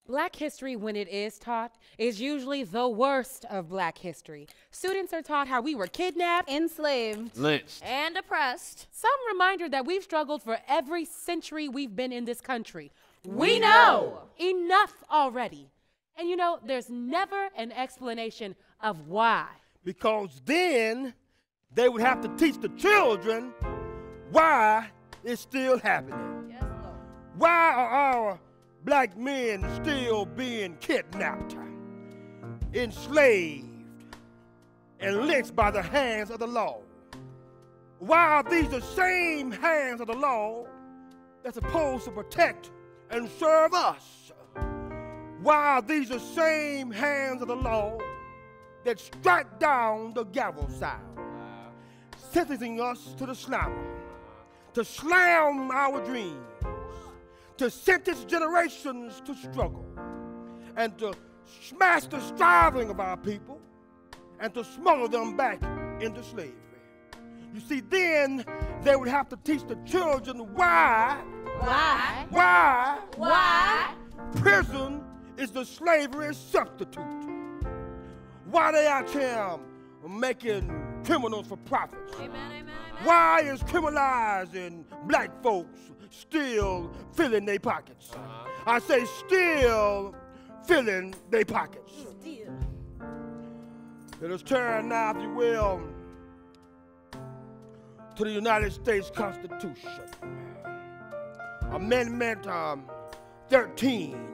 Black history, when it is taught, is usually the worst of black history. Students are taught how we were kidnapped, enslaved, lynched, and oppressed. Some reminder that we've struggled for every century we've been in this country. We know! Enough already. And you know, there's never an explanation of why. Because then they would have to teach the children why it's still happening. Yes, Lord. Why are our black men still being kidnapped, enslaved, and lynched by the hands of the law? Why are these the same hands of the law that's supposed to protect and serve us? Why are these the same hands of the law that strike down the gavel sound, sentencing us to the slammer, to slam our dreams, to sentence generations to struggle, and to smash the striving of our people, and to smuggle them back into slavery? You see, then they would have to teach the children why prison is the slavery substitute. Why they out here making criminals for profits. Amen, amen, amen. Why is criminalizing black folks still filling their pockets? I say still filling their pockets. Let us turn now, if you will, to the United States Constitution. Amendment 13,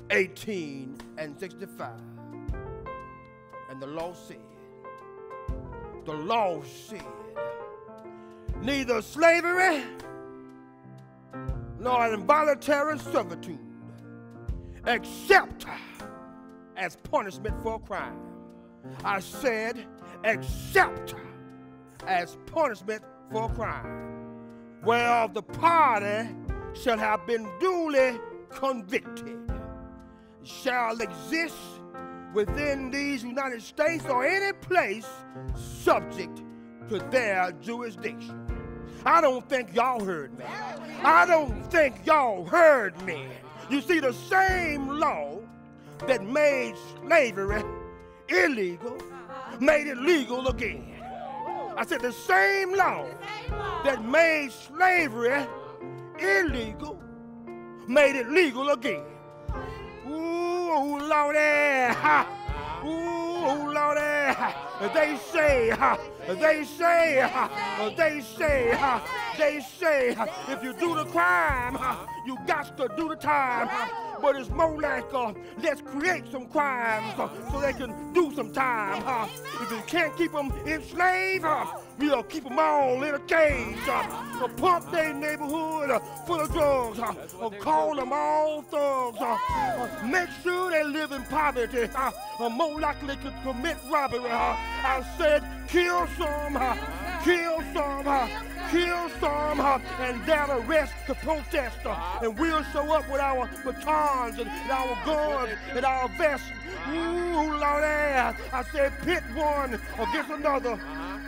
18, and 65. And the law said, neither slavery nor involuntary servitude, except as punishment for a crime. I said, except as punishment for a crime, whereof the party shall have been duly convicted, shall exist within these United States or any place subject to their jurisdiction. I don't think y'all heard me. I don't think y'all heard me. You see, the same law that made slavery illegal made it legal again. I said the same law that made slavery illegal made it legal again. Ooh, Lordy, ooh, Lordy, they say, if you do the crime, you got to do the time. But it's more like, let's create some crimes so they can do some time. If you can't keep them enslaved, we'll keep them all in a cage. Pump their neighborhood full of drugs. Call them all thugs. Make sure they live in poverty. More likely to commit robbery. I said, kill some, kill some and dare arrest the protester. And we'll show up with our batons and our guns and our vests. Ooh, Lordy, I said pit one against another.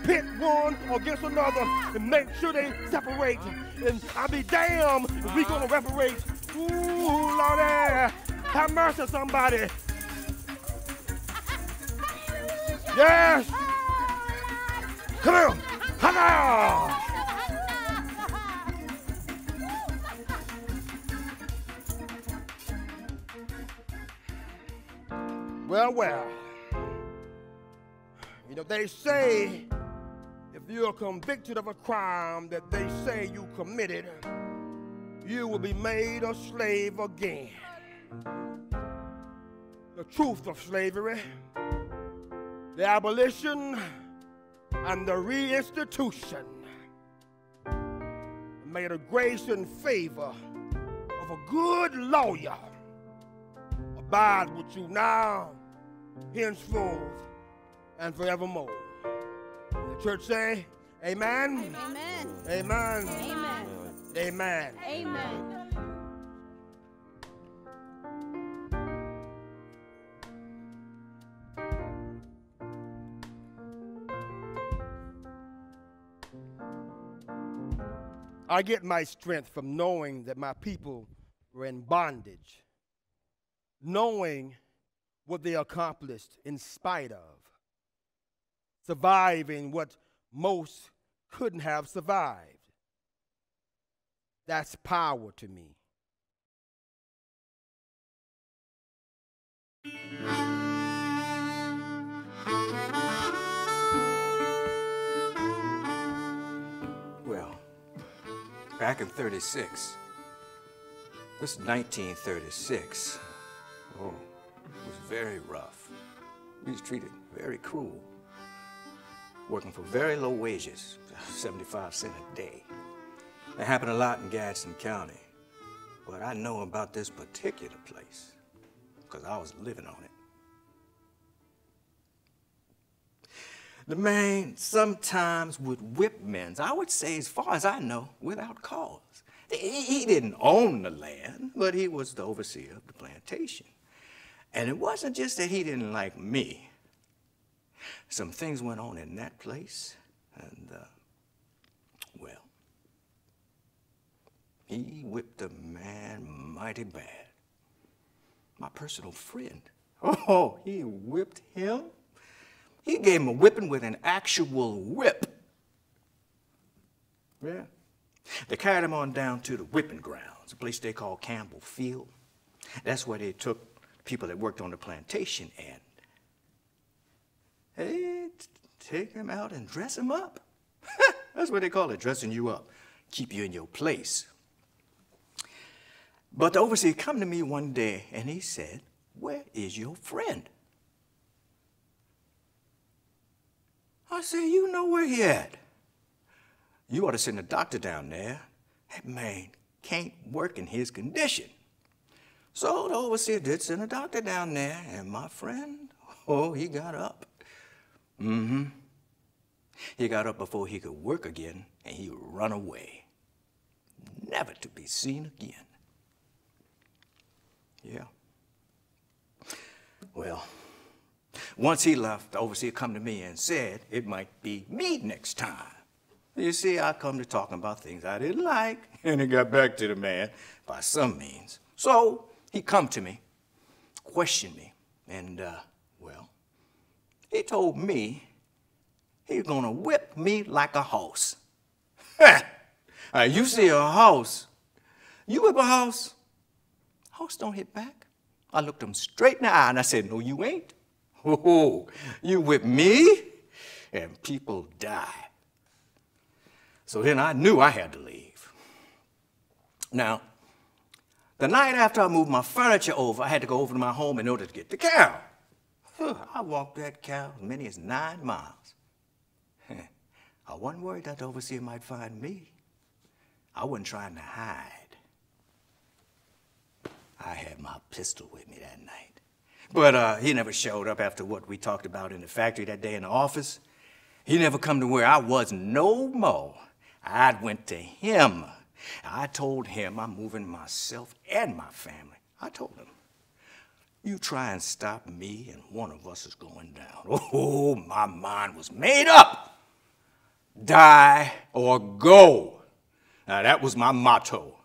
Pit one against another and make sure they separate. And I'll be damned if we gonna reparate. Ooh, Lordy, have mercy, somebody. Yes. Come on. Come on. Well. You know, they say if you're convicted of a crime that they say you committed, you will be made a slave again. The truth of slavery, the abolition, and the reinstitution. May the grace and favor of a good lawyer abide with you now, henceforth, and forevermore. The church say, amen. Amen. Amen. Amen. Amen. Amen. I get my strength from knowing that my people were in bondage, knowing what they accomplished in spite of, surviving what most couldn't have survived. That's power to me. Well, back in 36, this 1936, oh, it was very rough. We was treated very cruel, working for very low wages, 75 cents a day. That happened a lot in Gadsden County, but I know about this particular place because I was living on it. The man sometimes would whip men, I would say, as far as I know, without cause. He didn't own the land, but he was the overseer of the plantation. And it wasn't just that he didn't like me. Some things went on in that place, and, well, he whipped a man mighty bad. My personal friend. Oh, he whipped him. He gave him a whipping with an actual whip. Yeah. They carried him on down to the whipping grounds, a place they call Campbell Field. That's where they took people that worked on the plantation and they'd take him out and dress him up. That's what they call it, dressing you up, keep you in your place. But the overseer come to me one day and he said, "Where is your friend?" I said, "You know where he at. You ought to send a doctor down there. That man can't work in his condition." So the overseer did send a doctor down there, and my friend, oh, he got up. He got up before he could work again, and he run away, never to be seen again. Yeah. Well, once he left, the overseer come to me and said it might be me next time. You see, I come to talking about things I didn't like, and it got back to the man by some means. So he come to me, questioned me, and, well, he told me he's gonna whip me like a horse. You see a horse, you whip a horse, horse don't hit back. I looked him straight in the eye and I said, "No, you ain't. Oh, you whip me and people die." So then I knew I had to leave. Now, the night after I moved my furniture over, I had to go over to my home in order to get the cow. I walked that cow as many as 9 miles. I wasn't worried that the overseer might find me. I wasn't trying to hide. I had my pistol with me that night. But he never showed up after what we talked about in the factory that day in the office. He never come to where I was no more. I went to him. I told him I'm moving myself and my family. I told him, you try and stop me and one of us is going down. Oh, my mind was made up. Die or go. Now, that was my motto.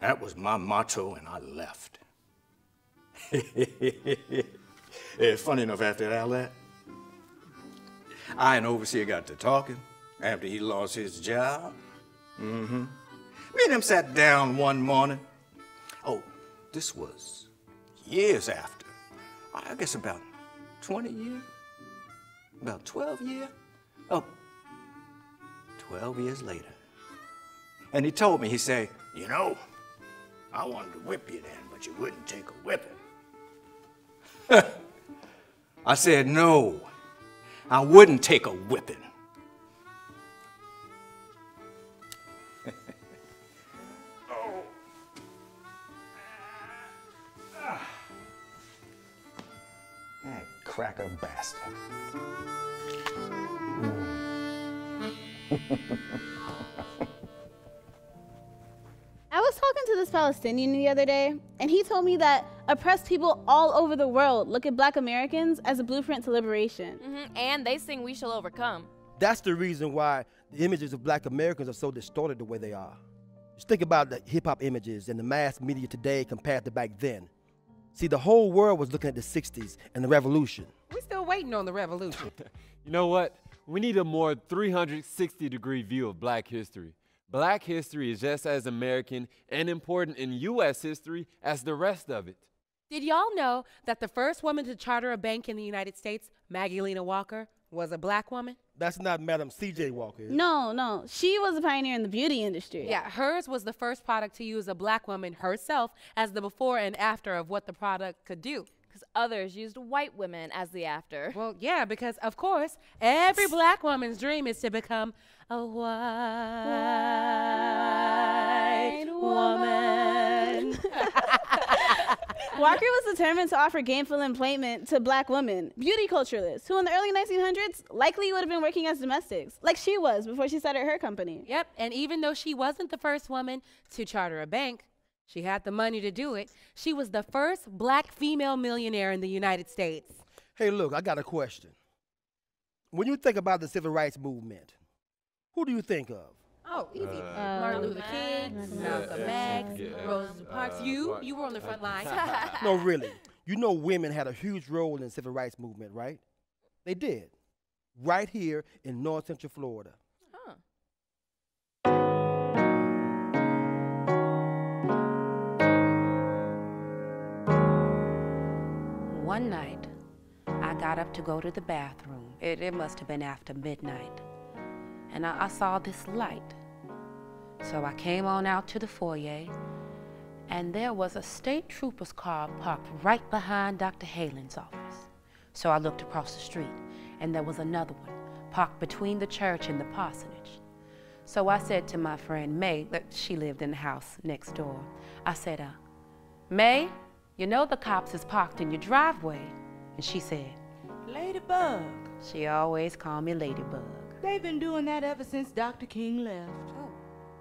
That was my motto, and I left. Funny enough, after all that, I and Overseer got to talking after he lost his job. Me and him sat down one morning. Oh, this was years after. I guess about 20 years. About 12 years. Oh, 12 years later. And he told me, he said, you know, I wanted to whip you then, but you wouldn't take a whipping. I said, no, I wouldn't take a whipping. That cracker bastard. I was talking to this Palestinian the other day, and he told me that oppressed people all over the world look at Black Americans as a blueprint to liberation. And they sing "We Shall Overcome." That's the reason why the images of Black Americans are so distorted the way they are. Just think about the hip-hop images and the mass media today compared to back then. See, the whole world was looking at the 60s and the revolution. We're still waiting on the revolution. You know what? We need a more 360-degree view of Black history. Black history is just as American and important in U.S. history as the rest of it. Did y'all know that the first woman to charter a bank in the United States, Magdalena Walker, was a Black woman? That's not Madam C.J. Walker. No. She was a pioneer in the beauty industry. Yeah, hers was the first product to use a Black woman herself as the before and after of what the product could do. Because others used white women as the after. Well, yeah, because, of course, every Black woman's dream is to become a white woman. Walker was determined to offer gainful employment to Black women, beauty culturalists, who in the early 1900s likely would have been working as domestics, like she was before she started her company. Yep, and even though she wasn't the first woman to charter a bank, she had the money to do it. She was the first Black female millionaire in the United States. Hey, look, I got a question. When you think about the civil rights movement, who do you think of? Oh, easy. Martin Luther King, Malcolm X, Rosa Parks. You were on the front line. No, really. You know women had a huge role in the civil rights movement, right? They did. Right here in North Central Florida. One night, I got up to go to the bathroom. It must have been after midnight. And I saw this light. So I came on out to the foyer, and there was a state trooper's car parked right behind Dr. Halen's office. So I looked across the street, and there was another one parked between the church and the parsonage. So I said to my friend May, that she lived in the house next door, I said, May, you know the cops is parked in your driveway. And she said, Ladybug. She always called me Ladybug. They've been doing that ever since Dr. King left. Oh.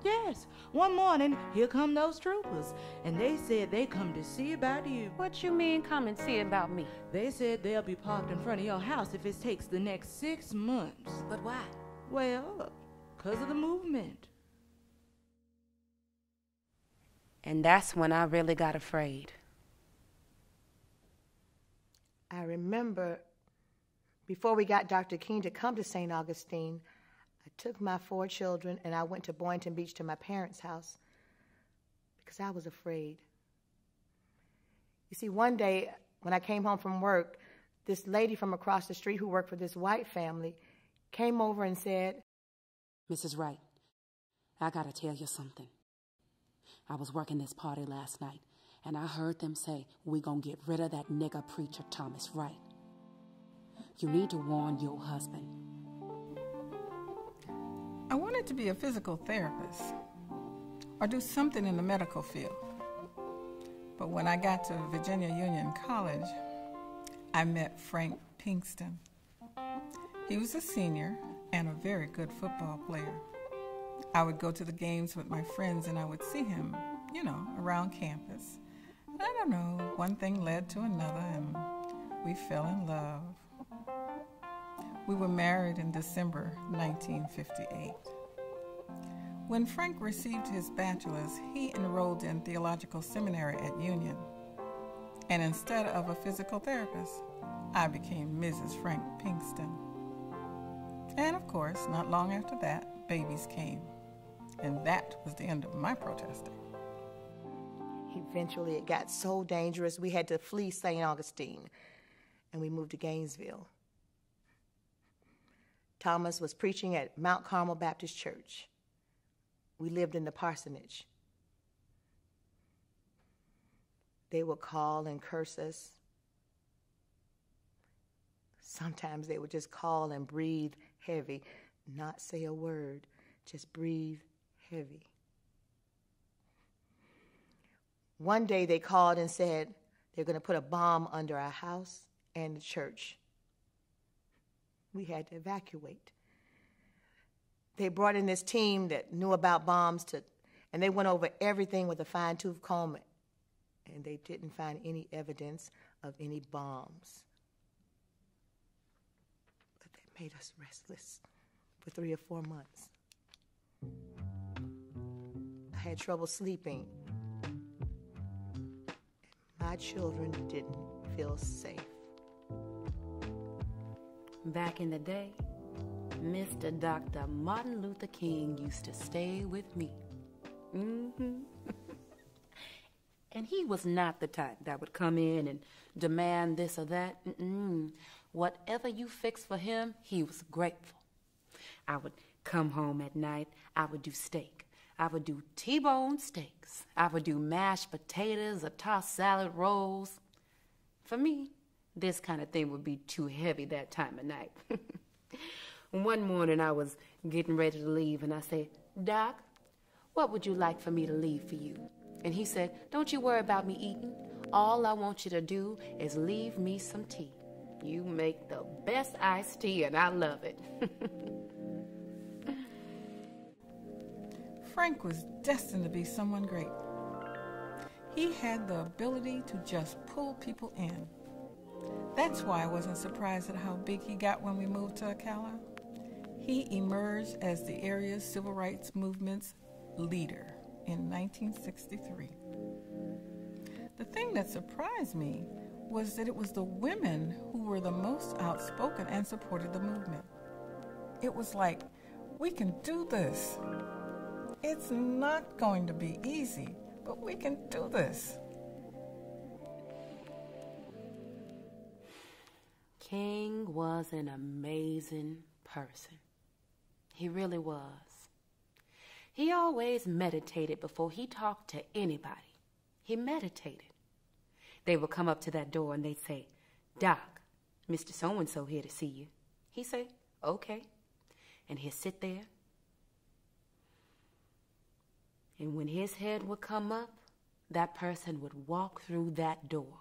Yes. One morning, here come those troopers, and they said they come to see about you. What you mean come and see about me? They said they'll be parked in front of your house if it takes the next 6 months. But why? Well, 'cause of the movement. And that's when I really got afraid. I remember before we got Dr. King to come to St. Augustine, I took my 4 children and I went to Boynton Beach to my parents' house because I was afraid. You see, one day when I came home from work, this lady from across the street who worked for this white family came over and said, Mrs. Wright, I gotta tell you something. I was working this party last night, and I heard them say, we gonna get rid of that nigger preacher Thomas Wright. You need to warn your husband. I wanted to be a physical therapist or do something in the medical field. But when I got to Virginia Union College, I met Frank Pinkston. He was a senior and a very good football player. I would go to the games with my friends and I would see him, around campus. And I don't know, one thing led to another and we fell in love. We were married in December 1958. When Frank received his bachelor's, he enrolled in theological seminary at Union. And instead of a physical therapist, I became Mrs. Frank Pinkston. And of course, not long after that, babies came. And that was the end of my protesting. Eventually, it got so dangerous, we had to flee St. Augustine, and we moved to Gainesville. Thomas was preaching at Mount Carmel Baptist Church. We lived in the parsonage. They would call and curse us. Sometimes they would just call and breathe heavy, not say a word, just breathe heavy. One day they called and said they're going to put a bomb under our house and the church. We had to evacuate. They brought in this team that knew about bombs, and they went over everything with a fine-tooth comb, and they didn't find any evidence of any bombs. But that made us restless for 3 or 4 months. I had trouble sleeping. My children didn't feel safe. Back in the day, Mr. Dr. Martin Luther King used to stay with me. And he was not the type that would come in and demand this or that. Whatever you fixed for him, he was grateful. I would come home at night, I would do steak. I would do T-bone steaks. I would do mashed potatoes or tossed salad rolls. For me, this kind of thing would be too heavy that time of night. One morning I was getting ready to leave and I said, "Doc, what would you like for me to leave for you?" And he said, "Don't you worry about me eating. All I want you to do is leave me some tea. You make the best iced tea and I love it." Frank was destined to be someone great. He had the ability to just pull people in. That's why I wasn't surprised at how big he got when we moved to Ocala. He emerged as the area's civil rights movement's leader in 1963. The thing that surprised me was that it was the women who were the most outspoken and supported the movement. It was like, we can do this. It's not going to be easy, but we can do this. King was an amazing person. He really was. He always meditated before he talked to anybody. He meditated. They would come up to that door and they'd say, "Doc, Mr. So-and-so here to see you." He'd say, "Okay." And he'd sit there. And when his head would come up, that person would walk through that door.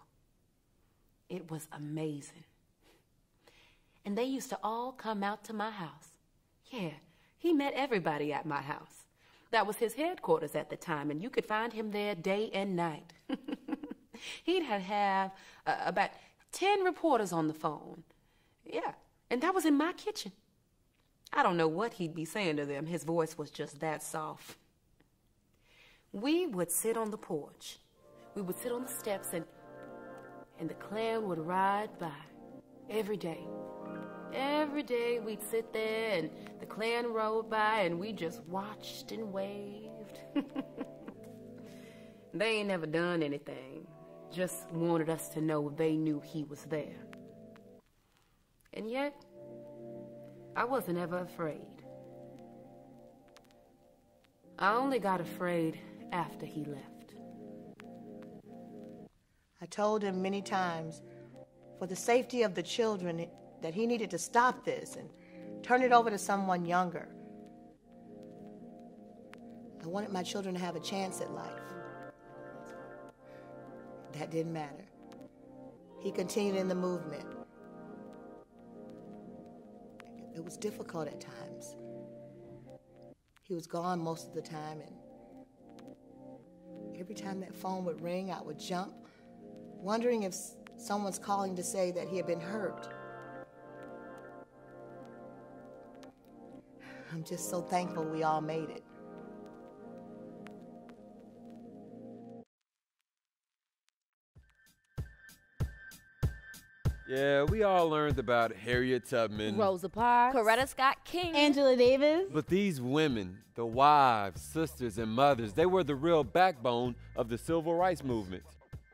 It was amazing. And they used to all come out to my house. Yeah, he met everybody at my house. That was his headquarters at the time, and you could find him there day and night. He'd have about 10 reporters on the phone. Yeah, and that was in my kitchen. I don't know what he'd be saying to them. His voice was just that soft. We would sit on the porch. We would sit on the steps, and the Klan would ride by every day. Every day we'd sit there, and the Klan rode by, and we just watched and waved. They ain't never done anything. Just wanted us to know they knew he was there. And yet, I wasn't ever afraid. I only got afraid after he left. I told him many times, for the safety of the children, that he needed to stop this and turn it over to someone younger. I wanted my children to have a chance at life. That didn't matter. He continued in the movement. It was difficult at times. he was gone most of the time, and every time that phone would ring, I would jump, wondering if someone's calling to say that he had been hurt. I'm just so thankful we all made it. Yeah, we all learned about Harriet Tubman. Rosa Parks. Coretta Scott King. Angela Davis. But these women, the wives, sisters, and mothers, they were the real backbone of the civil rights movement.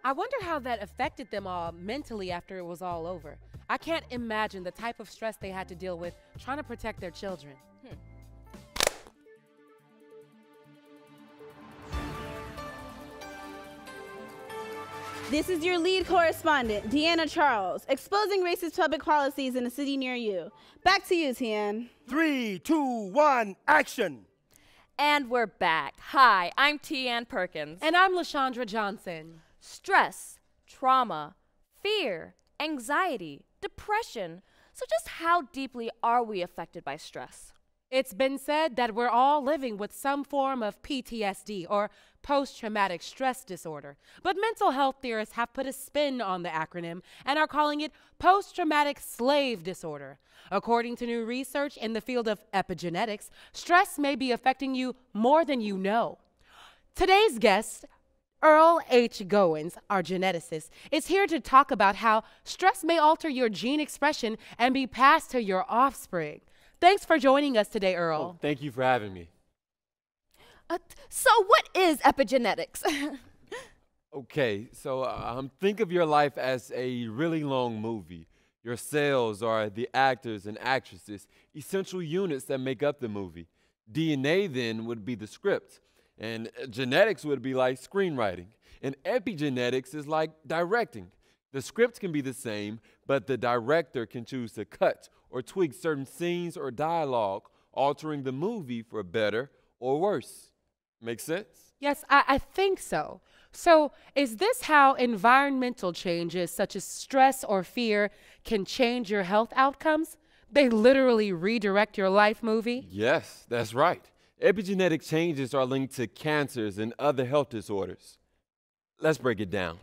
I wonder how that affected them all mentally after it was all over. I can't imagine the type of stress they had to deal with trying to protect their children. This is your lead correspondent, Deanna Charles, exposing racist public policies in a city near you. Back to you, Tian. 3, 2, 1, action! And we're back. Hi, I'm Tian Perkins. And I'm LaShondra Johnson. Stress, trauma, fear, anxiety, depression. So just how deeply are we affected by stress? It's been said that we're all living with some form of PTSD, or post-traumatic stress disorder. But mental health theorists have put a spin on the acronym and are calling it post-traumatic slave disorder. According to new research in the field of epigenetics, stress may be affecting you more than you know. Today's guest, Earl H. Goins, our geneticist, is here to talk about how stress may alter your gene expression and be passed to your offspring. Thanks for joining us today, Earl. Oh, thank you for having me. So what is epigenetics? Okay, so think of your life as a really long movie. Your cells are the actors and actresses, essential units that make up the movie. DNA then would be the script, and genetics would be like screenwriting, and epigenetics is like directing. The script can be the same, but the director can choose to cut or tweak certain scenes or dialogue, altering the movie for better or worse. Make sense? Yes, I think so. So is this how environmental changes such as stress or fear can change your health outcomes? They literally redirect your life movie? Yes, that's right. Epigenetic changes are linked to cancers and other health disorders. Let's break it down.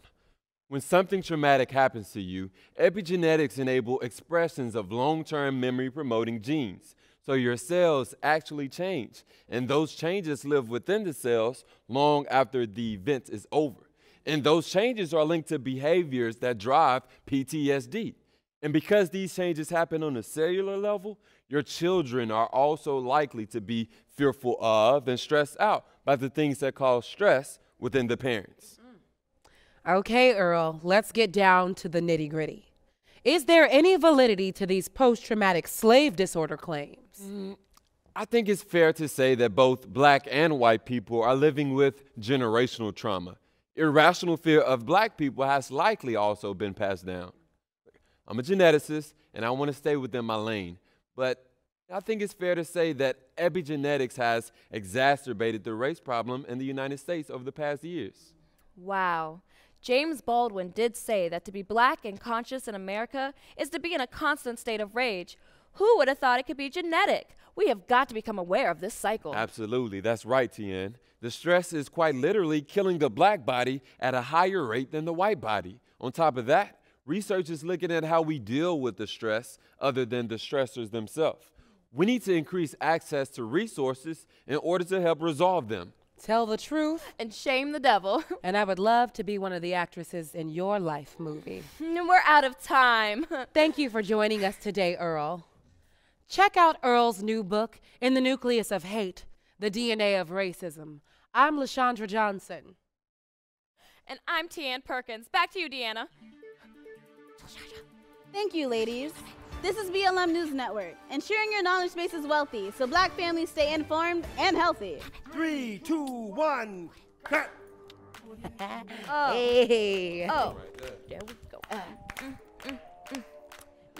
When something traumatic happens to you, epigenetics enable expressions of long-term memory-promoting genes. So your cells actually change, and those changes live within the cells long after the event is over. And those changes are linked to behaviors that drive PTSD. And because these changes happen on a cellular level, your children are also likely to be fearful of and stressed out by the things that cause stress within the parents. Okay, Earl, let's get down to the nitty-gritty. Is there any validity to these post-traumatic slave disorder claims? I think it's fair to say that both black and white people are living with generational trauma. Irrational fear of black people has likely also been passed down. I'm a geneticist, and I want to stay within my lane, but I think it's fair to say that epigenetics has exacerbated the race problem in the United States over the past years. Wow. James Baldwin did say that to be black and conscious in America is to be in a constant state of rage. Who would have thought it could be genetic? We have got to become aware of this cycle. Absolutely. That's right, Tien. The stress is quite literally killing the black body at a higher rate than the white body. On top of that, research is looking at how we deal with the stress other than the stressors themselves. We need to increase access to resources in order to help resolve them. Tell the truth. And shame the devil. And I would love to be one of the actresses in your life movie. We're out of time. Thank you for joining us today, Earl. Check out Earl's new book, In the Nucleus of Hate, The DNA of Racism. I'm LaShondra Johnson. And I'm Tian Perkins. Back to you, Deanna. Thank you, ladies. This is BLM News Network, ensuring your knowledge base is wealthy so black families stay informed and healthy. 3, 2, 1, cut! Hey. Oh, there we go.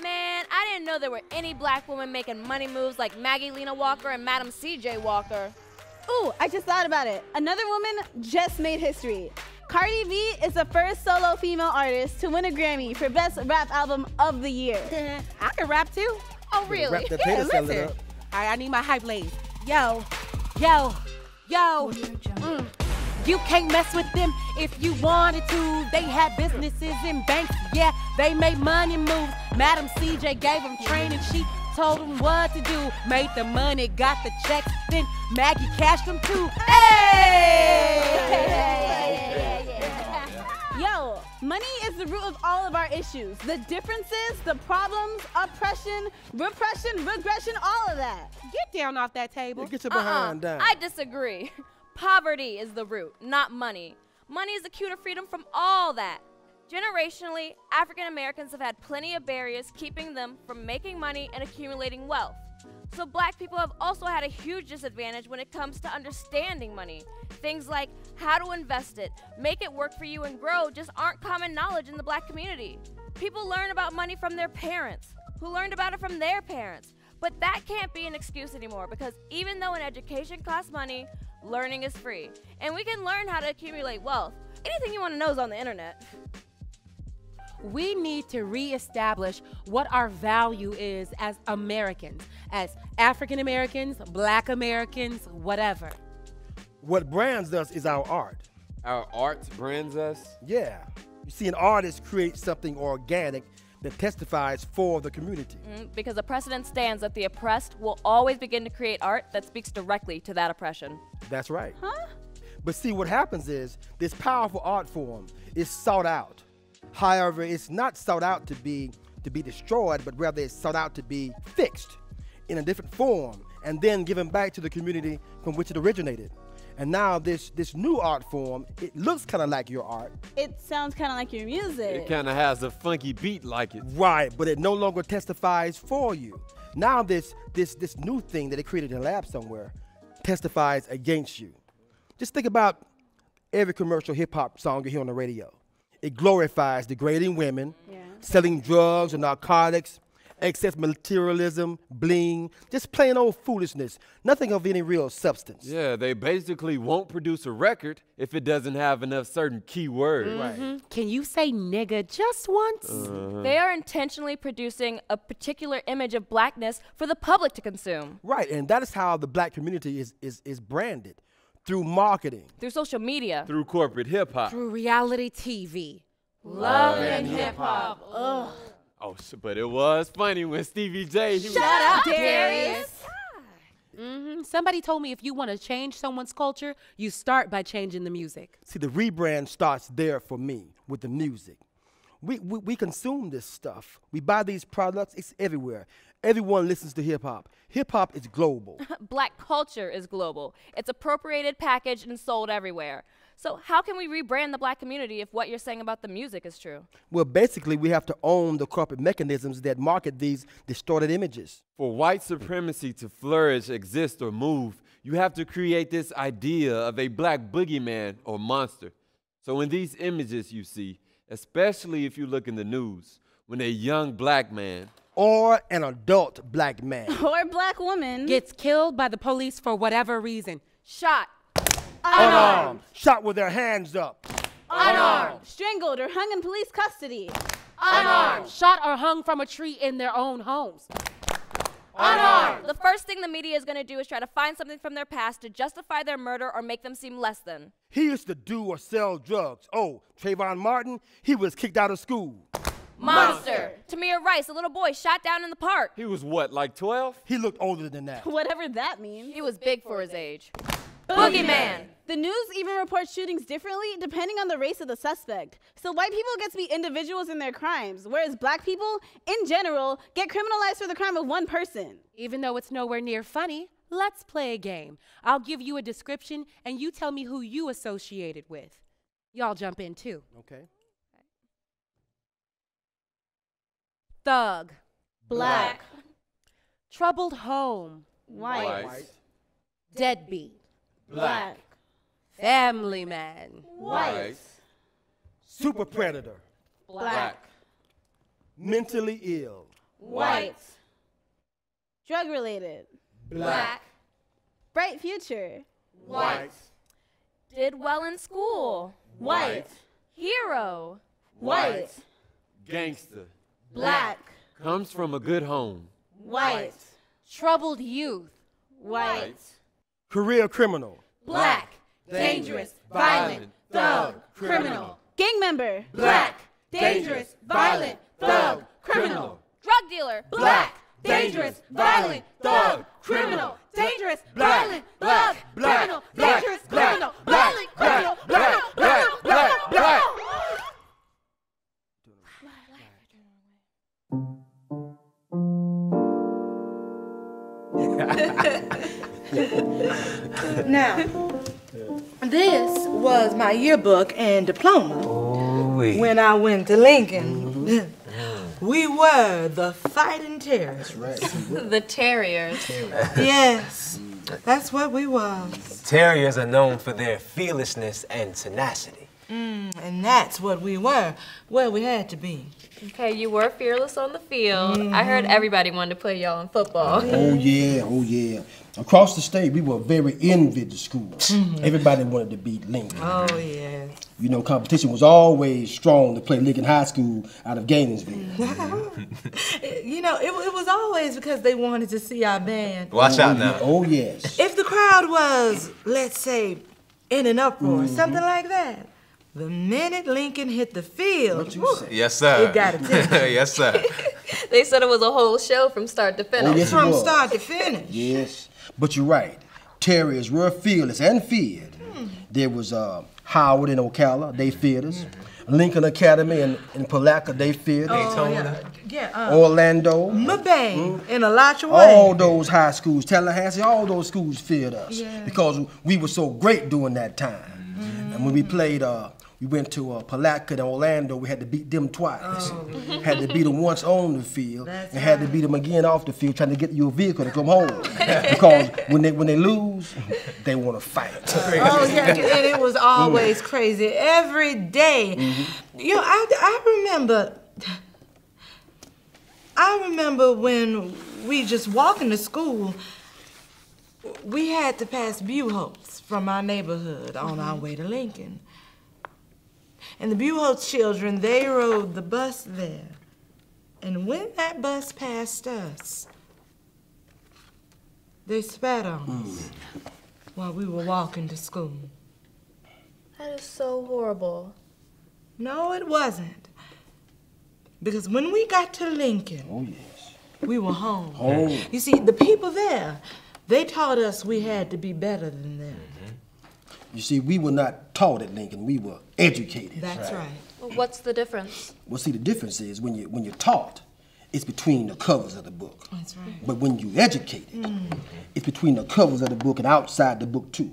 Man, I didn't know there were any black women making money moves like Maggie Lena Walker and Madam C.J. Walker. Ooh, I just thought about it. Another woman just made history. Cardi B is the first solo female artist to win a Grammy for Best Rap Album of the Year. I can rap too. Oh, really? Yeah, listen. I need my hype ladies. Yo. Yo, you can't mess with them if you wanted to. They had businesses and banks, yeah, they made money moves. Madam CJ gave them training, she told them what to do. Made the money, got the checks, then Maggie cashed them too. Yo, money is the root of all of our issues. The differences, the problems, oppression, repression, regression, all of that. Get down off that table. Get your behind down. I disagree. Poverty is the root, not money. Money is the key to freedom from all that. Generationally, African Americans have had plenty of barriers keeping them from making money and accumulating wealth. So black people have also had a huge disadvantage when it comes to understanding money. Things like how to invest it, make it work for you and grow just aren't common knowledge in the black community. People learn about money from their parents, who learned about it from their parents. But that can't be an excuse anymore, because even though an education costs money, learning is free. And we can learn how to accumulate wealth. Anything you want to know is on the internet. We need to reestablish what our value is as Americans, as African Americans, Black Americans, whatever. What brands us is our art. Our art brands us? Yeah. You see, an artist creates something organic that testifies for the community. Because the precedent stands that the oppressed will always begin to create art that speaks directly to that oppression. That's right. Huh? But see, what happens is this powerful art form is sought out. However, it's not sought out to be destroyed, but rather it's sought out to be fixed in a different form and then given back to the community from which it originated. And now this new art form, it looks kind of like your art. It sounds kind of like your music. It kind of has a funky beat like it. Right, but it no longer testifies for you. Now this new thing that they created in a lab somewhere testifies against you. Just think about every commercial hip-hop song you hear on the radio. It glorifies degrading women, selling drugs and narcotics, excess materialism, bling, just plain old foolishness, nothing of any real substance. Yeah, they basically won't produce a record if it doesn't have enough certain keywords. Right. Can you say nigga just once? They are intentionally producing a particular image of blackness for the public to consume. Right, and that is how the black community is branded. Through marketing. Through social media. Through corporate hip-hop. Through reality TV. Love and hip-hop. Ugh. Oh, but it was funny when Stevie J... Shut up, Darius! Somebody told me if you want to change someone's culture, you start by changing the music. See, the rebrand starts there for me, with the music. We consume this stuff. We buy these products. It's everywhere. Everyone listens to hip-hop. Hip-hop is global. Black culture is global. It's appropriated, packaged, and sold everywhere. So how can we rebrand the black community if what you're saying about the music is true? Well, basically, we have to own the corporate mechanisms that market these distorted images. For white supremacy to flourish, exist, or move, you have to create this idea of a black boogeyman or monster. So in these images you see, especially if you look in the news, when a young black man or an adult black man or black woman gets killed by the police for whatever reason. Shot. Unarmed. Shot with their hands up. Unarmed. Strangled or hung in police custody. Unarmed. Shot or hung from a tree in their own homes. Unarmed. The first thing the media is going to do is try to find something from their past to justify their murder or make them seem less than. He used to do or sell drugs. Oh, Trayvon Martin, he was kicked out of school. Monster. Tamir Rice, a little boy shot down in the park. He was what, like 12? He looked older than that. Whatever that means. He was big for his age. Boogeyman. The news even reports shootings differently depending on the race of the suspect. So white people get to be individuals in their crimes, whereas black people, in general, get criminalized for the crime of one person. Even though it's nowhere near funny, let's play a game. I'll give you a description and you tell me who you associate it with. Y'all jump in too. Okay. Thug. Black. Troubled home. White. Deadbeat. Black. Family man. White. Super predator. Black. Mentally ill. White. Drug related. Black. Bright future. White. Did well in school. White. Hero. White. Gangster. Black. Comes from a good home. White. Troubled youth. White. career criminal. Black, dangerous, violent, thug, criminal. Gang member. Black, dangerous, violent, thug, criminal. Drug dealer. Black, dangerous, violent, thug, criminal. Dangerous, violent, thug, criminal. Dangerous, criminal, violent, criminal, criminal, criminal, criminal. Now, this was my yearbook and diploma when I went to Lincoln. We were the Fighting Terriers. That's right. The Terriers. Yes, that's what we was. Terriers are known for their fearlessness and tenacity. And that's what we were. Well, we had to be. Okay, you were fearless on the field. I heard everybody wanted to play y'all in football. Oh yeah. Across the state, we were very envied school. Everybody wanted to beat Lincoln. Oh yeah. You know, competition was always strong to play Lincoln High School out of Gainesville. You know, it was always because they wanted to see our band. Watch out now. Oh yes. If the crowd was, let's say, in an uproar, something like that, the minute Lincoln hit the field, Yes, sir. it got attention. Yes, sir. They said it was a whole show from start to finish. Oh, yes, it From was. start to finish. Yes, but you're right. Terriers were fearless and feared. There was Howard in Ocala, they feared us. Lincoln Academy in Palatka, they feared us. Orlando. Mabang in Alachua. All those high schools, Tallahassee, all those schools feared us because we were so great during that time. And when we played, we went to Palatka and Orlando, we had to beat them twice. Had to beat them once on the field and had to beat them again off the field trying to get your vehicle to come home. Because when they lose, they want to fight. Oh, yeah, and it was always crazy. Every day. You know, I remember when we just walking to school, we had to pass Buchholz from our neighborhood on our way to Lincoln. And the Buchholz children, they rode the bus there. And when that bus passed us, they spat on us while we were walking to school. That is so horrible. No, it wasn't. Because when we got to Lincoln, we were home. You see, the people there, they taught us we had to be better than them. You see, we were not taught at Lincoln, we were educated. That's right. Well, what's the difference? Well, see, the difference is when you're taught, it's between the covers of the book. That's right. But when you're educated, it's between the covers of the book and outside the book, too.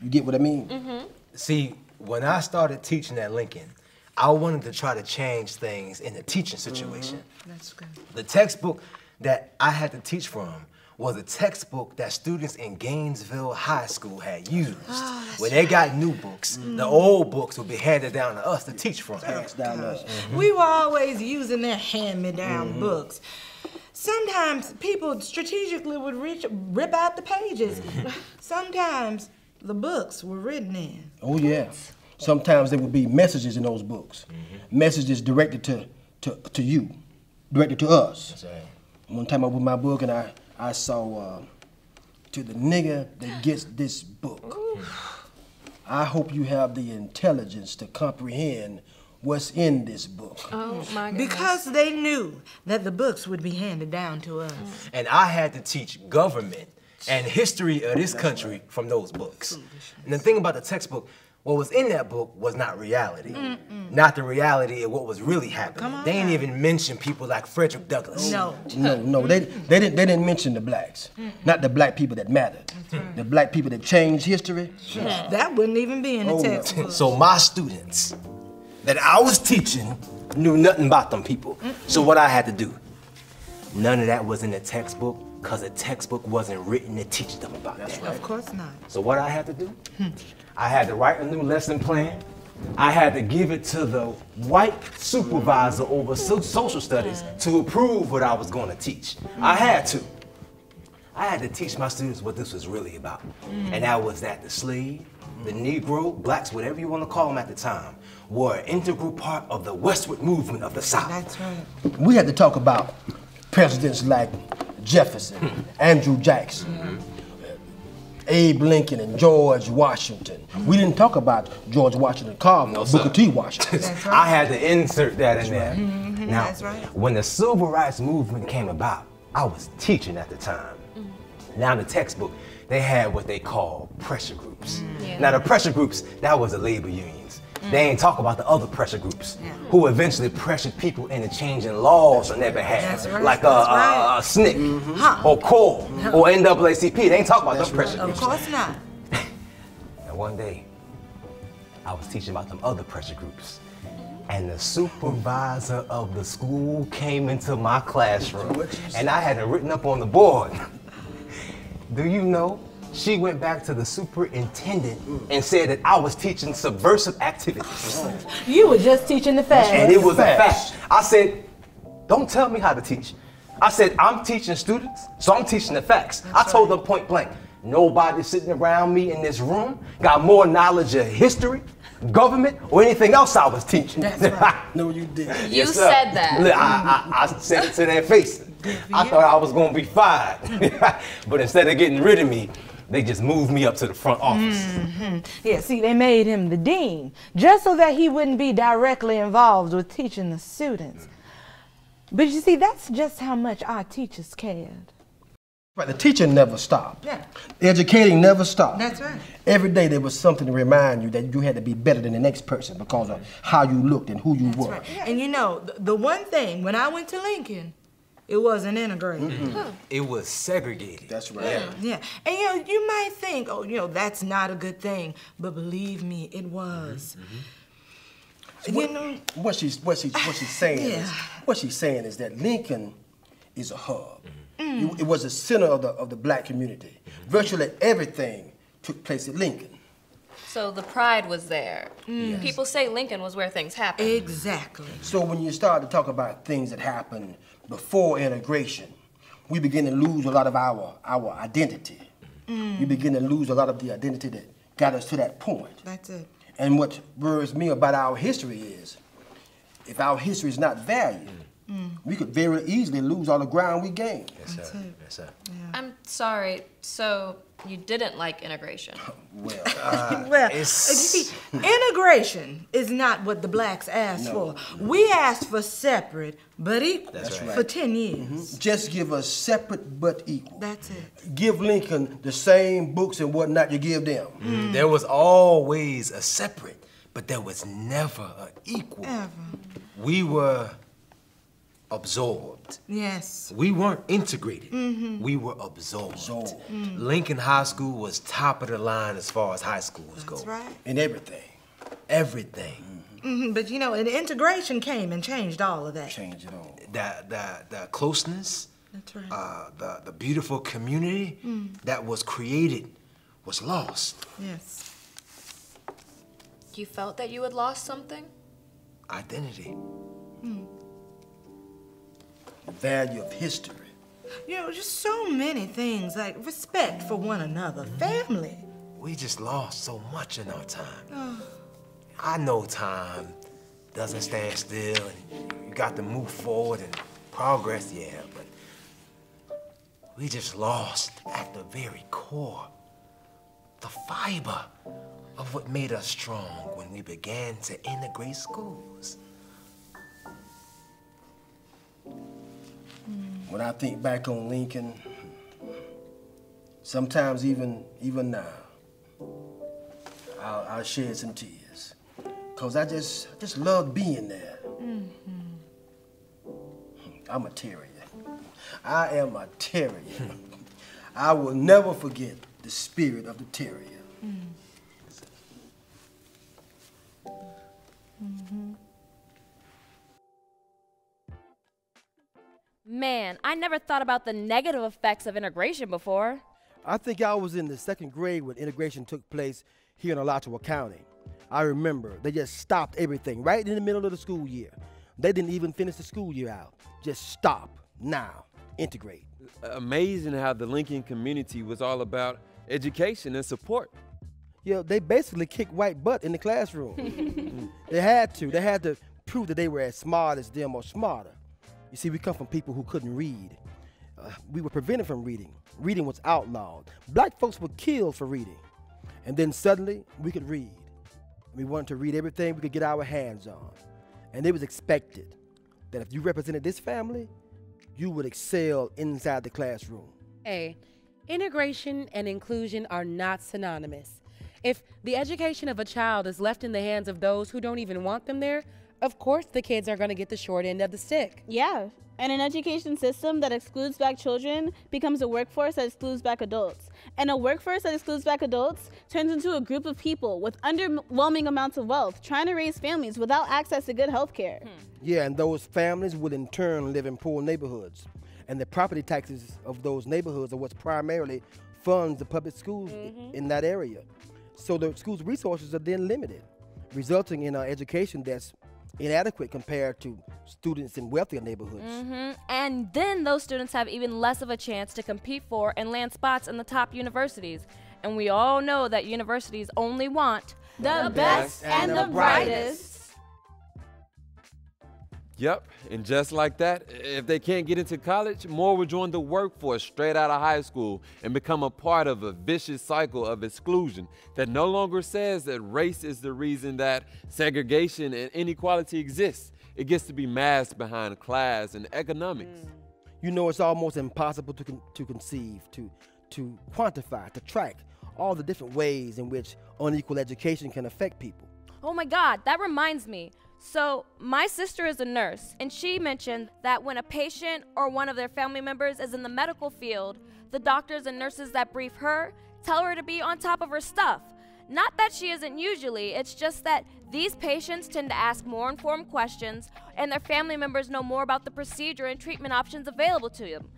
You get what I mean? See, when I started teaching at Lincoln, I wanted to try to change things in the teaching situation. That's good. The textbook that I had to teach from was a textbook that students in Gainesville High School had used. When they got new books, the old books would be handed down to us to teach from. We were always using their hand-me-down books. Sometimes people strategically would rip out the pages. Sometimes the books were written in. Oh, yeah. Sometimes there would be messages in those books. Messages directed to you, directed to us. That's right. One time I was with my book and I saw, to the nigger that gets this book, I hope you have the intelligence to comprehend what's in this book. Oh, my goodness. Because they knew that the books would be handed down to us. And I had to teach government and history of this country from those books. And the thing about the textbook, what was in that book was not reality. Not the reality of what was really happening. They didn't even mention people like Frederick Douglass. No. No, they didn't mention the blacks. Not the black people that mattered. The black people that changed history. That wouldn't even be in the textbook. So my students that I was teaching knew nothing about them people. So what I had to do, none of that was in the textbook because the textbook wasn't written to teach them about that. Of course not. So what I had to do, I had to write a new lesson plan. I had to give it to the white supervisor over social studies to approve what I was going to teach. I had to. I had to teach my students what this was really about. And that was that the slave, the Negro, blacks, whatever you want to call them at the time, were an integral part of the westward movement of the South. That's right. We had to talk about presidents like Jefferson, Andrew Jackson, Abe Lincoln and George Washington. We didn't talk about George Washington Carver or Booker T. Washington. Right. I had to insert that in there. Right. Now, when the Civil Rights Movement came about, I was teaching at the time. Now in the textbook, they had what they call pressure groups. Now the pressure groups, that was the labor unions. They ain't talk about the other pressure groups who eventually pressured people into changing laws on their behalf, like a SNCC or CORE or NAACP. They ain't talk about those pressure groups. Of course not. And one day, I was teaching about them other pressure groups, and the supervisor of the school came into my classroom, and I had it written up on the board. Do you know, she went back to the superintendent and said that I was teaching subversive activities. You were just teaching the facts. And it was a fact. I said, don't tell me how to teach. I said, I'm teaching students, so I'm teaching the facts. I told them point blank, nobody sitting around me in this room got more knowledge of history, government, or anything else I was teaching. That's right. No, you didn't. You said that. Look, I said it to their face. I thought I was going to be fired. But instead of getting rid of me, they just moved me up to the front office. Yeah, see, they made him the dean, just so that he wouldn't be directly involved with teaching the students. But you see, that's just how much our teachers cared. Right, the teaching never stopped. Yeah. Educating never stopped. That's right. Every day there was something to remind you that you had to be better than the next person because of how you looked and who you were. Right. And you know, the one thing, when I went to Lincoln, it wasn't integrated. It was segregated. That's right. Yeah. And you know, you might think, oh, you know, that's not a good thing, but believe me, it was. So what she's saying is that Lincoln is a hub. It was the center of the black community. Virtually everything took place at Lincoln. So the pride was there. Yes. People say Lincoln was where things happened. Exactly. So when you start to talk about things that happened before integration, we begin to lose a lot of our identity. We begin to lose a lot of the identity that got us to that point. That's it. And what worries me about our history is, if our history is not valued, we could very easily lose all the ground we gained. Yes, sir. Yes, sir. I'm sorry, so you didn't like integration? Well, well, you see, integration is not what the blacks asked for. We asked for separate but equal for 10 years. Just give us separate but equal. That's it. Give Lincoln the same books and whatnot you give them. There was always a separate, but there was never an equal. Ever. We were absorbed. Yes. We weren't integrated. We were absorbed. Lincoln High School was top of the line as far as high schools go. That's right. In everything. Everything. But you know, and integration came and changed all of that. Changed it all. The closeness, that's right. the beautiful community that was created was lost. Yes. You felt that you had lost something? Identity. The value of history. You know, just so many things, like respect for one another, family. We just lost so much in our time. I know time doesn't stand still and you got to move forward and progress, yeah, but we just lost at the very core the fiber of what made us strong when we began to integrate schools. When I think back on Lincoln, sometimes even now, I'll shed some tears. Cause I just love being there. I'm a terrier. I am a terrier. I will never forget the spirit of the terrier. Man, I never thought about the negative effects of integration before. I think I was in the second grade when integration took place here in Alachua County. I remember they just stopped everything right in the middle of the school year. They didn't even finish the school year out. Just stop, now, integrate. Amazing how the Lincoln community was all about education and support. Yeah, they basically kicked white butt in the classroom. They had to prove that they were as smart as them or smarter. You see, we come from people who couldn't read. we were prevented from reading. Reading was outlawed. Black folks were killed for reading. And then suddenly, we could read. We wanted to read everything we could get our hands on. And it was expected that if you represented this family, you would excel inside the classroom. Hey, integration and inclusion are not synonymous. If the education of a child is left in the hands of those who don't even want them there, of course the kids are going to get the short end of the stick. Yeah, and an education system that excludes black children becomes a workforce that excludes black adults. And a workforce that excludes black adults turns into a group of people with underwhelming amounts of wealth trying to raise families without access to good health care. Yeah, and those families would in turn live in poor neighborhoods. And the property taxes of those neighborhoods are what primarily funds the public schools in that area. So the school's resources are then limited, resulting in an education that's inadequate compared to students in wealthier neighborhoods. And then those students have even less of a chance to compete for and land spots in the top universities. And we all know that universities only want the best and the brightest. Yep, and just like that, if they can't get into college, more will join the workforce straight out of high school and become a part of a vicious cycle of exclusion that no longer says that race is the reason that segregation and inequality exists. It gets to be masked behind class and economics. You know, it's almost impossible to conceive, to quantify, to track all the different ways in which unequal education can affect people. Oh my God, that reminds me. So my sister is a nurse, and she mentioned that when a patient or one of their family members is in the medical field, the doctors and nurses that brief her tell her to be on top of her stuff. Not that she isn't usually, it's just that these patients tend to ask more informed questions, and their family members know more about the procedure and treatment options available to them.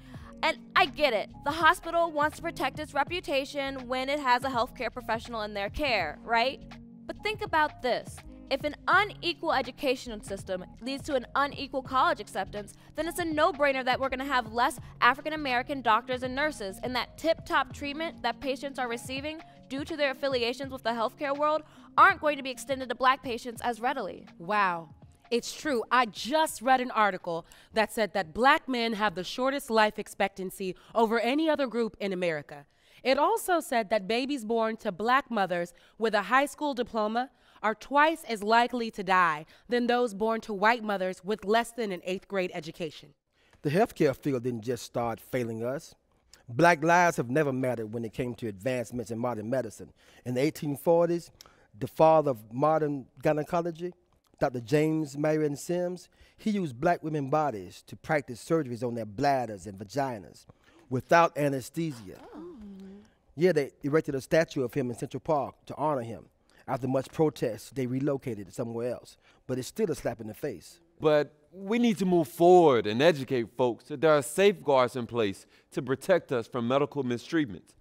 And I get it, the hospital wants to protect its reputation when it has a healthcare professional in their care, right? But think about this. If an unequal educational system leads to an unequal college acceptance, then it's a no-brainer that we're going to have less African-American doctors and nurses, and that tip-top treatment that patients are receiving due to their affiliations with the healthcare world aren't going to be extended to black patients as readily. Wow. It's true. I just read an article that said that black men have the shortest life expectancy over any other group in America. It also said that babies born to black mothers with a high school diploma are twice as likely to die than those born to white mothers with less than an 8th grade education. The healthcare field didn't just start failing us. Black lives have never mattered when it came to advancements in modern medicine. In the 1840s, the father of modern gynecology, Dr. James Marion Sims, he used black women's bodies to practice surgeries on their bladders and vaginas without anesthesia. Yeah, they erected a statue of him in Central Park to honor him. After much protest, they relocated it somewhere else, but it's still a slap in the face. But we need to move forward and educate folks that there are safeguards in place to protect us from medical mistreatment.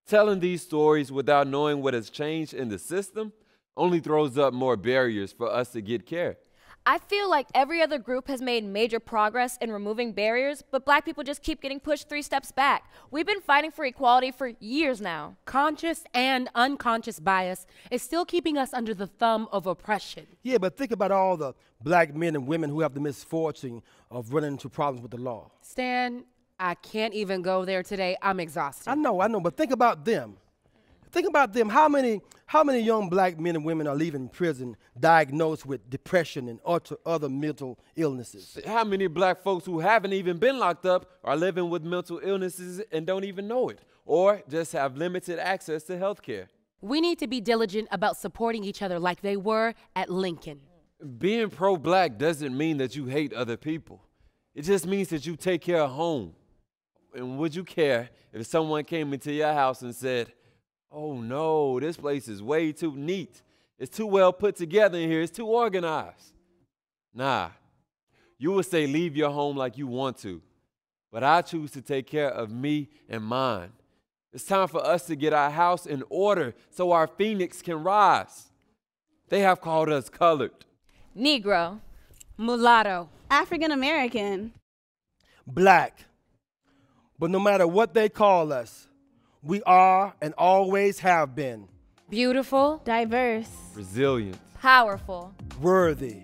Telling these stories without knowing what has changed in the system only throws up more barriers for us to get care. I feel like every other group has made major progress in removing barriers, but black people just keep getting pushed 3 steps back. We've been fighting for equality for years now. Conscious and unconscious bias is still keeping us under the thumb of oppression. Yeah, but think about all the black men and women who have the misfortune of running into problems with the law. Stan, I can't even go there today. I'm exhausted. I know, but think about them. Think about them. How many young black men and women are leaving prison diagnosed with depression and other mental illnesses? How many black folks who haven't even been locked up are living with mental illnesses and don't even know it, or just have limited access to health care? We need to be diligent about supporting each other like they were at Lincoln. Being pro-black doesn't mean that you hate other people. It just means that you take care of home. And would you care if someone came into your house and said, "Oh no, this place is way too neat. It's too well put together in here. It's too organized"? Nah, you would say leave your home like you want to, but I choose to take care of me and mine. It's time for us to get our house in order so our phoenix can rise. They have called us colored, Negro, mulatto, African American, black. But no matter what they call us, we are and always have been beautiful, diverse, resilient, powerful, worthy,